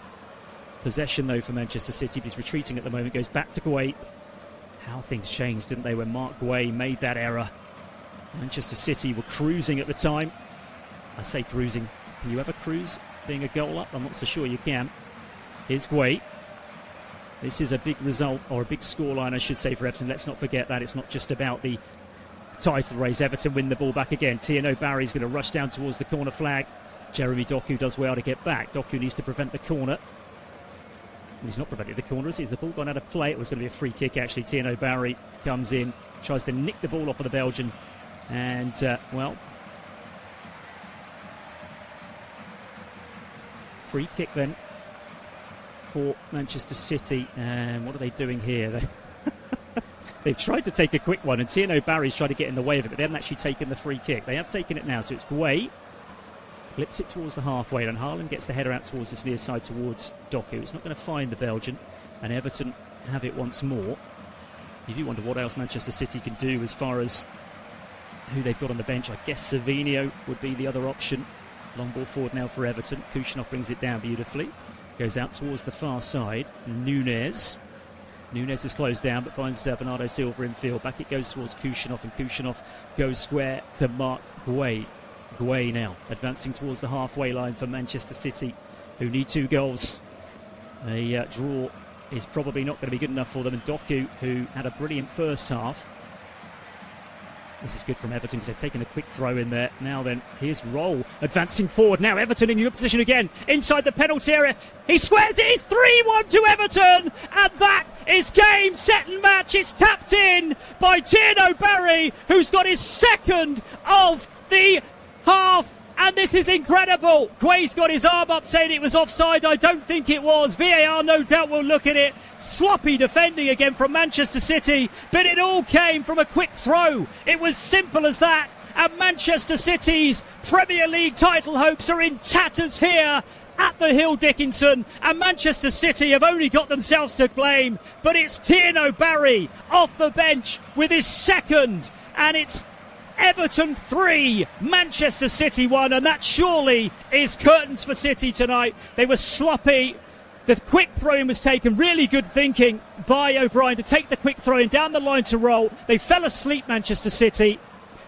possession, though, for Manchester City. But he's retreating at the moment. Goes back to Guay. How things changed, didn't they, when Mark Guay made that error. Manchester City were cruising at the time. I say cruising. Can you ever cruise being a goal up? I'm not so sure you can. Here's Guay. This is a big result, or a big scoreline, I should say, for Everton. Let's not forget that. It's not just about the title race. Everton win the ball back again. Tierno Barry's going to rush down towards the corner flag. Jeremy Doku does well to get back. Doku needs to prevent the corner. He's not prevented the corner, is he? The ball gone out of play. It was going to be a free kick, actually. Tierno Barry comes in, tries to nick the ball off of the Belgian. And, free kick then for Manchester City. And what are they doing here? They've tried to take a quick one, and Tierno Barry's tried to get in the way of it, but they haven't actually taken the free kick. They have taken it now, so it's Guay. Flips it towards the halfway, and Haaland gets the header out towards this near side towards Doku. It's not going to find the Belgian, and Everton have it once more. You do wonder what else Manchester City can do as far as who they've got on the bench. I guess Savinho would be the other option. Long ball forward now for Everton. Kushnoff brings it down beautifully. Goes out towards the far side. Nunez is closed down, but finds Bernardo Silva in field. Back it goes towards Kushnoff, and Kushnoff goes square to Mark Guay. Guay now advancing towards the halfway line for Manchester City, who need 2 goals. A draw is probably not going to be good enough for them. And Doku, who had a brilliant first half. This is good from Everton because they've taken a quick throw in there. Now then, here's Roll advancing forward. Now Everton in good position again inside the penalty area. He squares it. 3-1 to Everton. And that is game, set and match. It's tapped in by Tierno Barry, who's got his second of the half. And this is incredible. Guay's got his arm up saying it was offside. I don't think it was. VAR no doubt will look at it. Sloppy defending again from Manchester City. But it all came from a quick throw. It was simple as that. And Manchester City's Premier League title hopes are in tatters here at the Hill Dickinson. And Manchester City have only got themselves to blame. But it's Tierno Barry off the bench with his second. And it's Everton 3, Manchester City 1, and that surely is curtains for City tonight. They were sloppy. The quick throw-in was taken. Really good thinking by O'Brien to take the quick throw-in down the line to Roll. They fell asleep, Manchester City.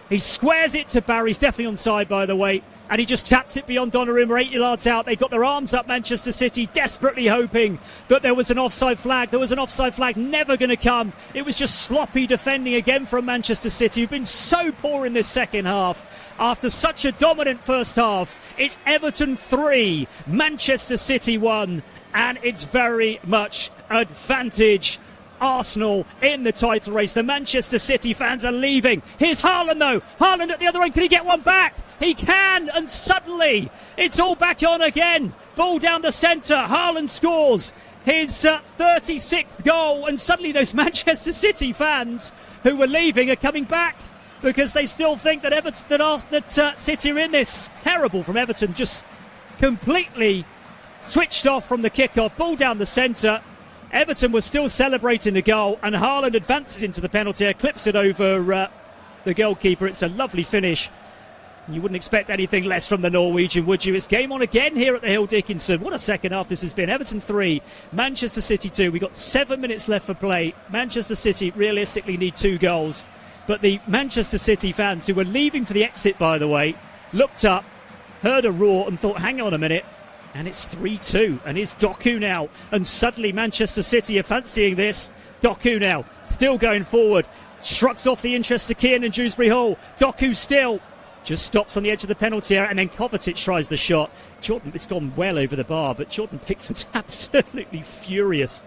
He squares it to Barry. He's definitely onside, by the way. And he just taps it beyond Donnarumma, 8 yards out. They've got their arms up, Manchester City, desperately hoping that there was an offside flag. There was an offside flag, never going to come. It was just sloppy defending again from Manchester City, who've been so poor in this second half. After such a dominant first half, it's Everton 3, Manchester City 1, and it's very much advantage Arsenal in the title race. The Manchester City fans are leaving. Here's Haaland though. Haaland at the other end. Can he get one back? He can, and suddenly it's all back on again. Ball down the centre. Haaland scores his 36th goal, and suddenly those Manchester City fans who were leaving are coming back because they still think that City are in this. Terrible from Everton, just completely switched off from the kick-off. Ball down the centre. Everton was still celebrating the goal, and Haaland advances into the penalty area, clips it over the goalkeeper. It's a lovely finish. You wouldn't expect anything less from the Norwegian, would you? It's game on again here at the Hill Dickinson. What a second half this has been. Everton 3, Manchester City 2. We've got 7 minutes left for play. Manchester City realistically need 2 goals. But the Manchester City fans, who were leaving for the exit, by the way, looked up, heard a roar and thought, hang on a minute. And it's 3-2, and it's Doku now. And suddenly Manchester City are fancying this. Doku now, still going forward. Shrugs off the interest to Keane and Dewsbury Hall. Doku still just stops on the edge of the penalty area, and then Kovacic tries the shot. It's gone well over the bar, but Jordan Pickford's absolutely furious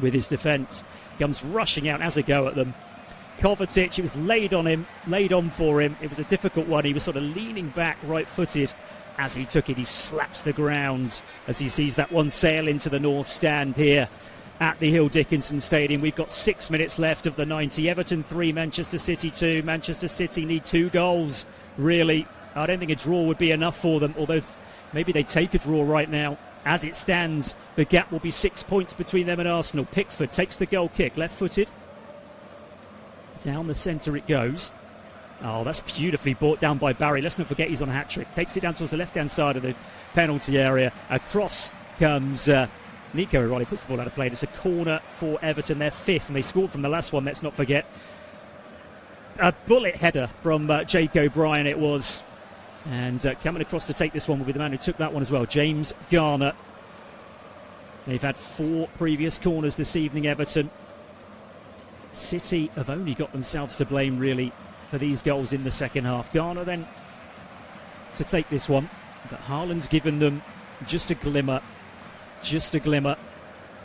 with his defence. Comes rushing out, has a go at them. Kovacic, it was laid on for him. It was a difficult one. He was sort of leaning back, right-footed. As he took it, he slaps the ground as he sees that one sail into the north stand here at the Hill Dickinson Stadium. We've got 6 minutes left of the 90. Everton 3, Manchester City 2. Manchester City need 2 goals, really. I don't think a draw would be enough for them, although maybe they take a draw right now. As it stands, the gap will be 6 points between them and Arsenal. Pickford takes the goal kick, left-footed. Down the centre it goes. Oh, that's beautifully brought down by Barry. Let's not forget he's on a hat-trick. Takes it down towards the left-hand side of the penalty area. Across comes Nico O'Reilly. Puts the ball out of play. It's a corner for Everton. They're 5th, and they scored from the last one, let's not forget. a bullet header from Jake O'Brien it was. And coming across to take this one will be the man who took that one as well, James Garner. They've had 4 previous corners this evening, Everton. City have only got themselves to blame, really, for these goals in the second half. Garner then to take this one, but Haaland's given them just a glimmer.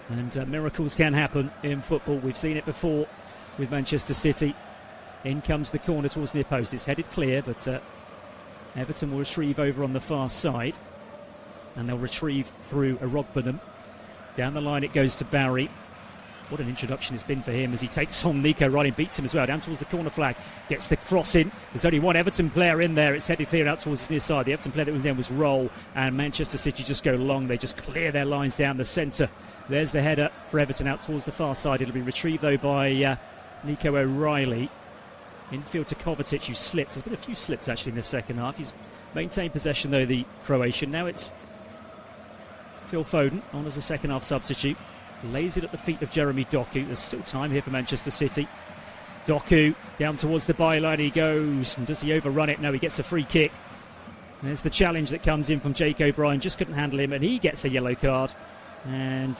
And miracles can happen in football. We've seen it before with Manchester City. In comes the corner towards the near post. It's headed clear, but Everton will retrieve over on the far side. And they'll retrieve through Arogbenham. Down the line it goes to Barry. What an introduction it's been for him as he takes on Nico Riley and beats him as well. Down towards the corner flag. Gets the cross in. There's only one Everton player in there. It's headed clear out towards the near side. The Everton player that was there was Roll. And Manchester City just go long. They just clear their lines down the centre. There's the header for Everton out towards the far side. It'll be retrieved though by Nico O'Reilly. Infield to Kovacic, who slips. There's been a few slips actually in the second half. He's maintained possession though, the Croatian. Now it's Phil Foden on as a second half substitute. Lays it at the feet of Jeremy Doku. There's still time here for Manchester City. Doku down towards the byline he goes. And does he overrun it? No, he gets a free kick. There's the challenge that comes in from Jake O'Brien. Just couldn't handle him and he gets a yellow card. And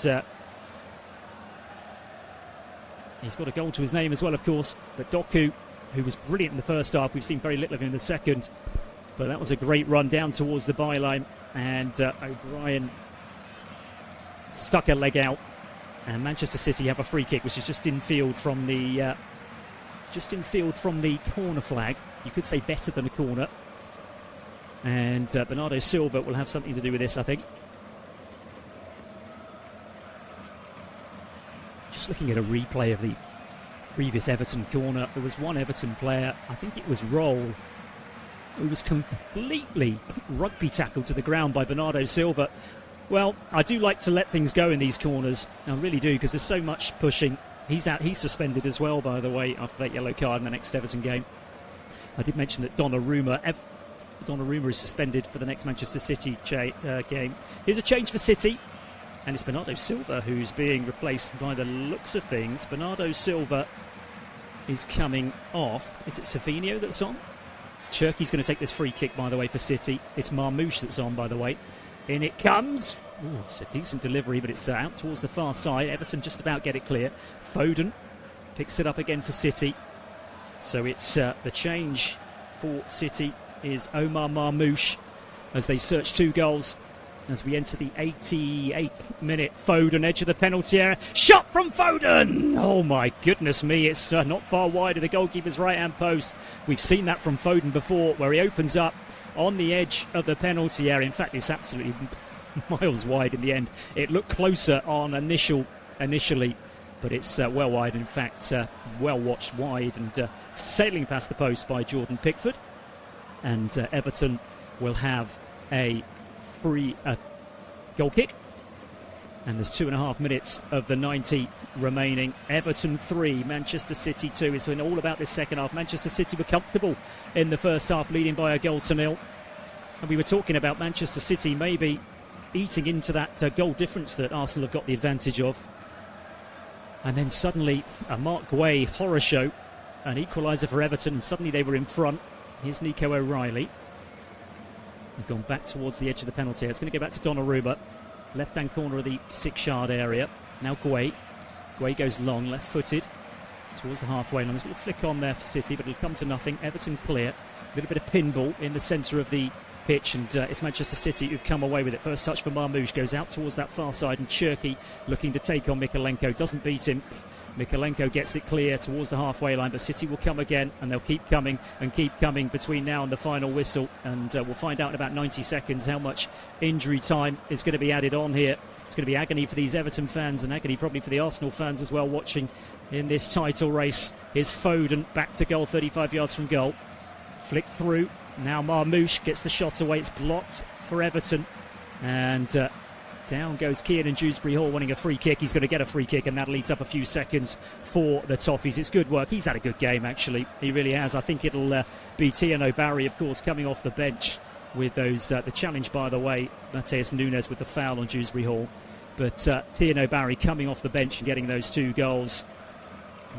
he's got a goal to his name as well, of course. But Doku, who was brilliant in the first half, we've seen very little of him in the second. But that was a great run down towards the byline. And O'Brien stuck a leg out. And Manchester City have a free kick, which is just infield from the corner flag. You could say better than a corner. And Bernardo Silva will have something to do with this, I think. Just looking at a replay of the previous Everton corner, there was one Everton player, I think it was Roll, who was completely rugby tackled to the ground by Bernardo Silva. Well, I do like to let things go in these corners. I really do, because there's so much pushing. He's out. He's suspended as well, by the way, after that yellow card in the next Everton game. I did mention that Donnarumma is suspended for the next Manchester City game. Here's a change for City, and it's Bernardo Silva who's being replaced by the looks of things. Bernardo Silva is coming off. Is it Savinho that's on? Cherki's going to take this free kick, by the way, for City. It's Marmoush that's on, by the way. In it comes. Ooh, it's a decent delivery, but it's out towards the far side. Everton just about get it clear. Foden picks it up again for City. So it's the change for City is Omar Marmoush as they search 2 goals as we enter the 88th minute. Foden, edge of the penalty area. Shot from Foden! Oh my goodness me, it's not far wide of the goalkeeper's right-hand post. We've seen that from Foden before, where he opens up on the edge of the penalty area. In fact, it's absolutely miles wide in the end. It looked closer on initially, but it's well wide. In fact, well watched wide and sailing past the post by Jordan Pickford. And Everton will have a free goal kick. And there's 2.5 minutes of the 90 remaining. Everton 3, Manchester City 2. It's been all about this second half. Manchester City were comfortable in the first half, leading by a goal to nil. And we were talking about Manchester City maybe eating into that goal difference that Arsenal have got the advantage of. And then suddenly a Mark Guay horror show, an equaliser for Everton, and suddenly they were in front. Here's Nico O'Reilly. They've gone back towards the edge of the penalty. It's going to go back to Donnarumma. Left-hand corner of the 6-yard area. Now Guay. Guay goes long, left-footed towards the halfway line. There's a little flick on there for City, but it'll come to nothing. Everton clear. A little bit of pinball in the centre of the pitch, and it's Manchester City who've come away with it. First touch for Marmoush, goes out towards that far side, and Cherki looking to take on Mikalenko. Doesn't beat him. Mikalenko gets it clear towards the halfway line, but City will come again, and they'll keep coming between now and the final whistle. And we'll find out in about 90 seconds how much injury time is going to be added on here. It's going to be agony for these Everton fans, and agony probably for the Arsenal fans as well watching in this title race. Here's Foden back to goal, 35 yards from goal. Flick through. Now Marmoush gets the shot away. It's blocked for Everton. And down goes Kiernan Dewsbury-Hall wanting a free kick. He's going to get a free kick, and that'll eat up a few seconds for the Toffees. It's good work. He's had a good game, actually. He really has. I think it'll be Tierno Barry, of course, coming off the bench with those. The challenge, by the way, Mateus Nunes with the foul on Dewsbury-Hall. But Tierno Barry coming off the bench and getting those 2 goals.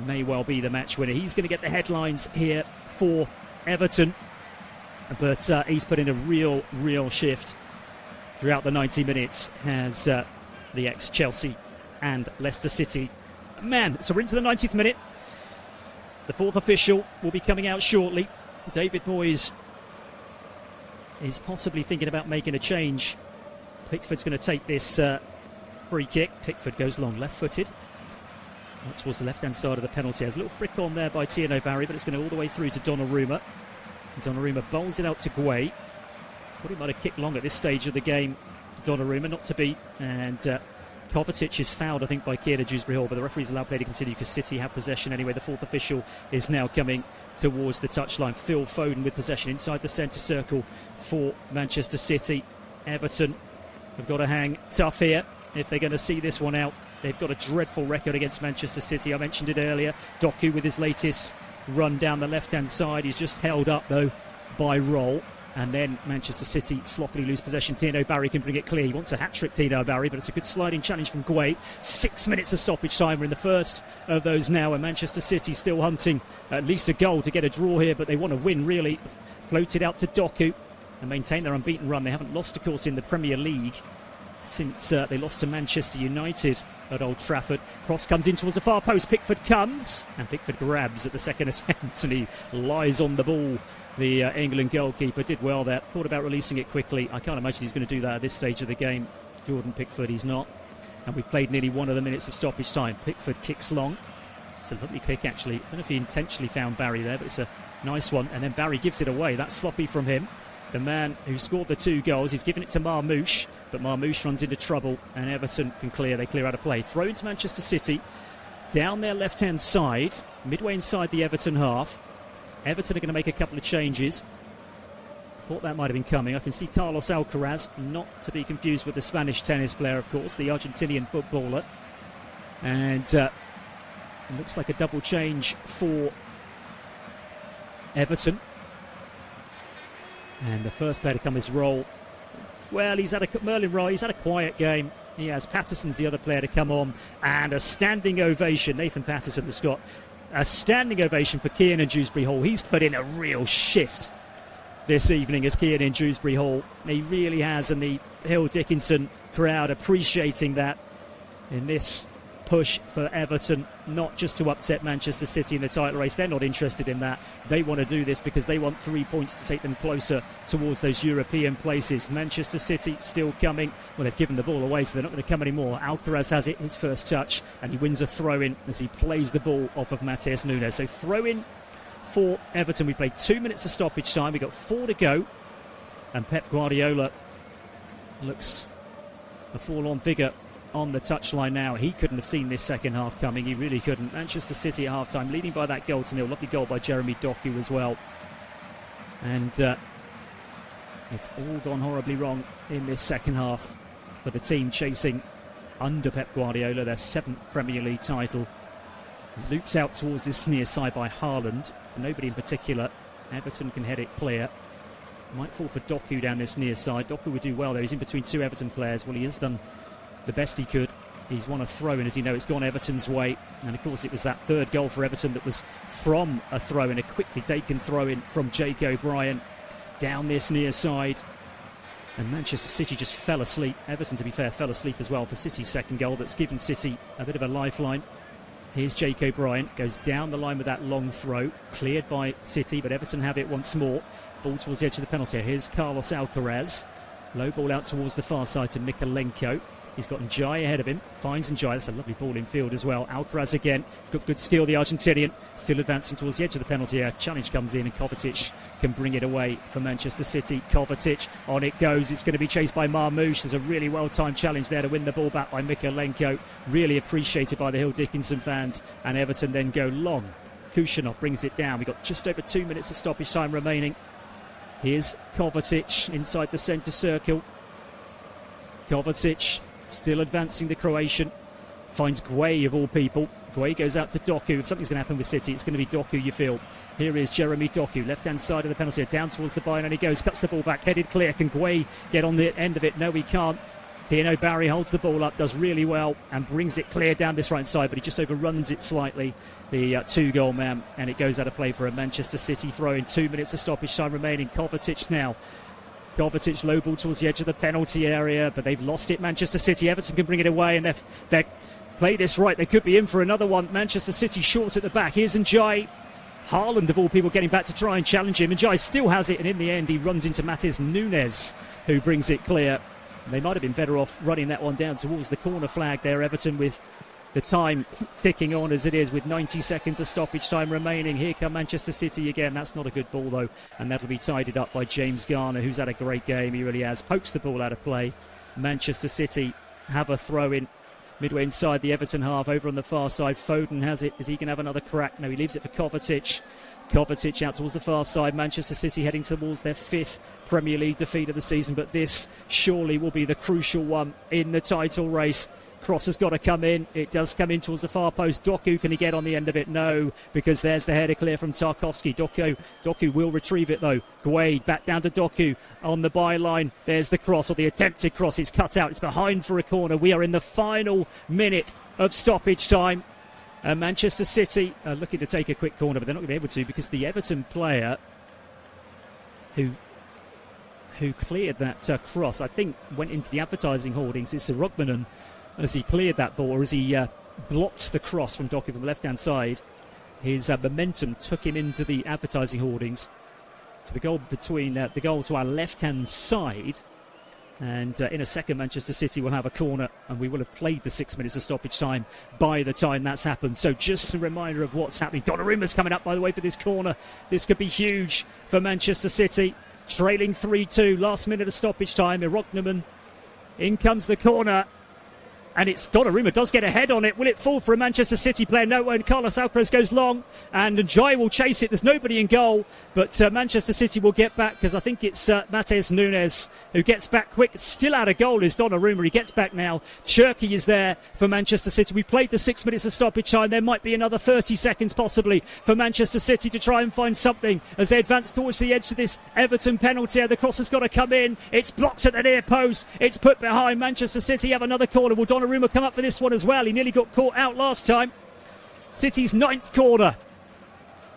may well be the match winner. He's going to get the headlines here for Everton, but he's put in a real shift throughout the 90 minutes as the ex-Chelsea and Leicester City man. So we're into the 90th minute. The fourth official will be coming out shortly. David Moyes is possibly thinking about making a change. Pickford's going to take this free kick. Pickford goes long, left-footed. Towards the left-hand side of the penalty. There's a little frick on there by Tierno Barry, but it's going all the way through to Donnarumma. Donnarumma bowls it out to Gueye. Thought he might have kicked long at this stage of the game. Donnarumma not to beat, and Kovacic is fouled, I think, by Kiernan Dewsbury-Hall, but the referee's allowed play to continue because City have possession anyway. The fourth official is now coming towards the touchline. Phil Foden with possession inside the centre circle for Manchester City. Everton have got to hang tough here if they're going to see this one out. They've got a dreadful record against Manchester City. I mentioned it earlier. Doku with his latest run down the left-hand side. He's just held up, though, by Roll. And then Manchester City sloppily lose possession. Tierno Barry can bring it clear. He wants a hat-trick, Tierno Barry, but it's a good sliding challenge from Gueye. 6 minutes of stoppage time. We're in the first of those now, and Manchester City still hunting at least a goal to get a draw here, but they want to win, really. Floated out to Doku and maintain their unbeaten run. They haven't lost, of course, in the Premier League since they lost to Manchester United at Old Trafford. Cross comes in towards the far post. Pickford comes, and Pickford grabs at the second attempt, and he lies on the ball. The England goalkeeper did well there. Thought about releasing it quickly. I can't imagine he's going to do that at this stage of the game. Jordan Pickford, he's not. And we've played nearly one of the minutes of stoppage time. Pickford kicks long. It's a lovely kick, actually. I don't know if he intentionally found Barry there, but it's a nice one. And then Barry gives it away. That's sloppy from him. The man who scored the 2 goals, he's given it to Marmoush, but Marmoush runs into trouble, and Everton can clear. They clear out of play. Throw into Manchester City, down their left-hand side, midway inside the Everton half. Everton are going to make a couple of changes. Thought that might have been coming. I can see Carlos Alcaraz, not to be confused with the Spanish tennis player, of course, the Argentinian footballer. And it looks like a double change for Everton. And the first player to come is Roll. Well, Merlin Roll, he's had a quiet game. He has Patterson's the other player to come on. And a standing ovation. Nathan Patterson, the Scot. A standing ovation for Kiernan Dewsbury-Hall. He's put in a real shift this evening as Kiernan Dewsbury-Hall. He really has, and the Hill Dickinson crowd appreciating that in this push for Everton, not just to upset Manchester City in the title race. They're not interested in that. They want to do this because they want 3 points to take them closer towards those European places. Manchester City still coming. Well, they've given the ball away, so they're not going to come anymore. Alcaraz has it, his first touch, and he wins a throw-in as he plays the ball off of Matheus Nunes. So throw-in for Everton. We played 2 minutes of stoppage time. We've got 4 to go, and Pep Guardiola looks a forlorn figure on the touchline now. He couldn't have seen this second half coming. He really couldn't. Manchester City at half-time, leading by that goal to nil. Lovely goal by Jeremy Doku as well. And it's all gone horribly wrong in this second half for the team chasing under Pep Guardiola their 7th Premier League title. Loops out towards this near side by Haaland. Nobody in particular. Everton can head it clear. Might fall for Doku down this near side. Doku would do well there. He's in between 2 Everton players. Well, he has done the best he could. He's won a throw-in, as you know. It's gone Everton's way. And, of course, it was that third goal for Everton that was from a throw-in, a quickly taken throw-in from Jake O'Brien down this near side. And Manchester City just fell asleep. Everton, to be fair, fell asleep as well for City's second goal. That's given City a bit of a lifeline. Here's Jake O'Brien. Goes down the line with that long throw. Cleared by City, but Everton have it once more. Ball towards the edge of the penalty. Here's Carlos Alcaraz. Low ball out towards the far side to Mikalenko. He's got Njai ahead of him. Finds Njai. That's a lovely ball in field as well. Alcaraz again. He's got good skill, the Argentinian. Still advancing towards the edge of the penalty area. Challenge comes in and Kovacic can bring it away for Manchester City. Kovacic, on it goes. It's going to be chased by Marmoush. There's a really well-timed challenge there to win the ball back by Mikalenko. Really appreciated by the Hill Dickinson fans. And Everton then go long. Kushanov brings it down. We've got just over 2 minutes of stoppage time remaining. Here's Kovacic inside the centre circle. Kovacic still advancing the Croatian. Finds Gueye of all people. Gueye goes out to Doku. If something's going to happen with City, it's going to be Doku, you feel. Here is Jeremy Doku, left-hand side of the penalty, down towards the byline, and he goes, cuts the ball back, headed clear. Can Gueye get on the end of it? No, he can't. Tierno Barry holds the ball up, does really well, and brings it clear down this right side, but he just overruns it slightly, the two-goal man, and it goes out of play for a Manchester City throw-in. 2 minutes of stoppage time remaining. Kovacic now. Kovacic low ball towards the edge of the penalty area, but they've lost it. Manchester City, Everton can bring it away, and they've played this right. They could be in for another one. Manchester City short at the back. Here's Njai. Haaland, of all people, getting back to try and challenge him. Njai still has it, and in the end he runs into Matheus Nunes, who brings it clear. They might have been better off running that one down towards the corner flag there. Everton with the time ticking on as it is, with 90 seconds of stoppage time remaining. Here come Manchester City again. That's not a good ball, though, and that'll be tidied up by James Garner, who's had a great game. He really has. Pokes the ball out of play. Manchester City have a throw-in midway inside the Everton half, over on the far side. Foden has it. Is he going to have another crack? No, he leaves it for Kovacic. Kovacic out towards the far side. Manchester City heading towards their 5th Premier League defeat of the season, but this surely will be the crucial one in the title race. Cross has got to come in. It does come in towards the far post. Doku, can he get on the end of it? No, because there's the header clear from Tarkowski. Doku will retrieve it, though. Guay back down to Doku on the byline. There's the cross, or the attempted cross. It's cut out. It's behind for a corner. We are in the final minute of stoppage time. Manchester City are looking to take a quick corner, but they're not going to be able to, because the Everton player who cleared that cross, I think, went into the advertising hoardings. It's Rugmanen, as he cleared that ball, or as he blocked the cross from Doku from the left-hand side. His momentum took him into the advertising hoardings, to the goal between the goal to our left-hand side. And in a second, Manchester City will have a corner, and we will have played the 6 minutes of stoppage time by the time that's happened. So just a reminder of what's happening. Donnarumma's coming up, by the way, for this corner. This could be huge for Manchester City. Trailing 3-2, last minute of stoppage time. Rugmanen, in comes the corner. And it's Donnarumma does get a head on it. Will it fall for a Manchester City player? No, and Carlos Alcaraz goes long, and Njai will chase it. There's nobody in goal, but Manchester City will get back, because I think it's Matheus Nunes who gets back quick. Still out of goal is Donnarumma. He gets back now. Cherki is there for Manchester City. We've played the 6 minutes of stoppage time. There might be another 30 seconds possibly for Manchester City to try and find something as they advance towards the edge of this Everton penalty. The cross has got to come in. It's blocked at the near post. It's put behind. Manchester City have another corner. Will Donnarumma come up for this one as well? He nearly got caught out last time. City's 9th corner.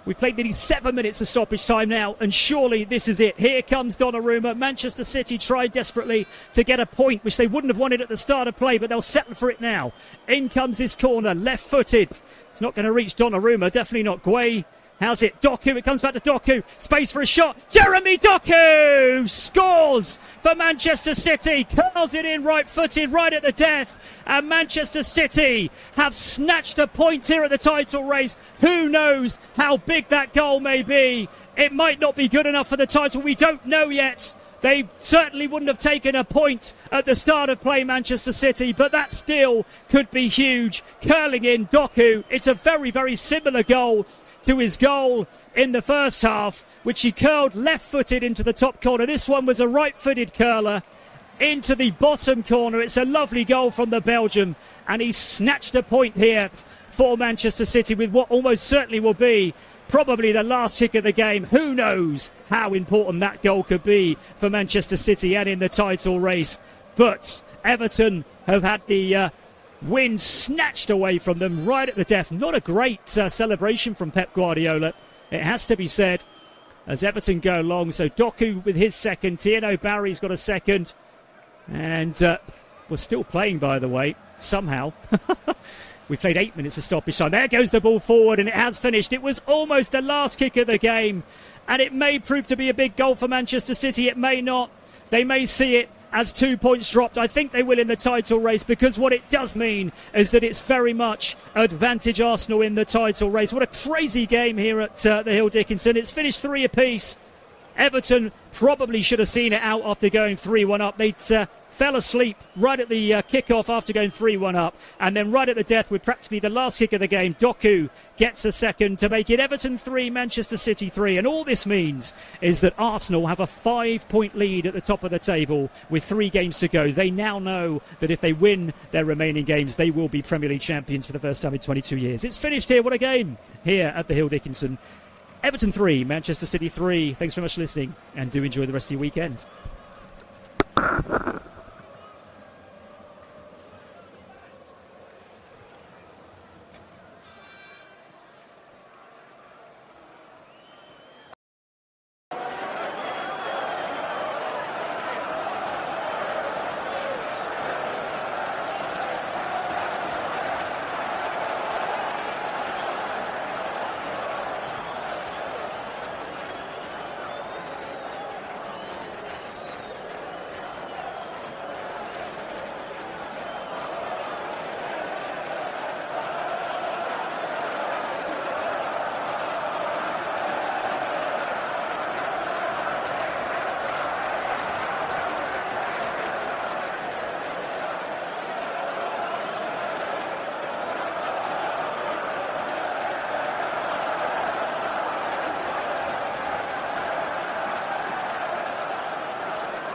We've played nearly 7 minutes of stoppage time now, and surely this is it. Here comes Donnarumma. Manchester City tried desperately to get a point, which they wouldn't have wanted at the start of play, but they'll settle for it now. In comes this corner, left-footed. It's not going to reach Donnarumma, definitely not. Guay has it. Doku, it comes back to Doku. Space for a shot. Jeremy Doku scores for Manchester City. Curls it in right-footed, right at the death. And Manchester City have snatched a point here at the title race. Who knows how big that goal may be? It might not be good enough for the title. We don't know yet. They certainly wouldn't have taken a point at the start of play, Manchester City, but that still could be huge. Curling in Doku. It's a very, very similar goal to his goal in the first half, which he curled left-footed into the top corner. This one was a right-footed curler into the bottom corner. It's a lovely goal from the Belgian, and he snatched a point here for Manchester City with what almost certainly will be probably the last kick of the game. Who knows how important that goal could be for Manchester City and in the title race. But Everton have had the win snatched away from them right at the death. Not a great celebration from Pep Guardiola, it has to be said, as Everton go along. So Doku with his second. Tierno Barry's got a second. And we're still playing, by the way, somehow. We played 8 minutes of stoppage time. There goes the ball forward, and it has finished. It was almost the last kick of the game, and it may prove to be a big goal for Manchester City. It may not. They may see it as 2 points dropped. I think they will in the title race, because what it does mean is that it's very much advantage Arsenal in the title race. What a crazy game here at the Hill Dickinson. It's finished 3 apiece. Everton probably should have seen it out after going 3-1 up. They fell asleep right at the kick-off after going 3-1 up. And then right at the death, with practically the last kick of the game, Doku gets a second to make it Everton 3, Manchester City 3. And all this means is that Arsenal have a 5-point lead at the top of the table with 3 games to go. They now know that if they win their remaining games, they will be Premier League champions for the first time in 22 years. It's finished here. What a game here at the Hill Dickinson. Everton 3, Manchester City 3. Thanks very much for listening, and do enjoy the rest of your weekend.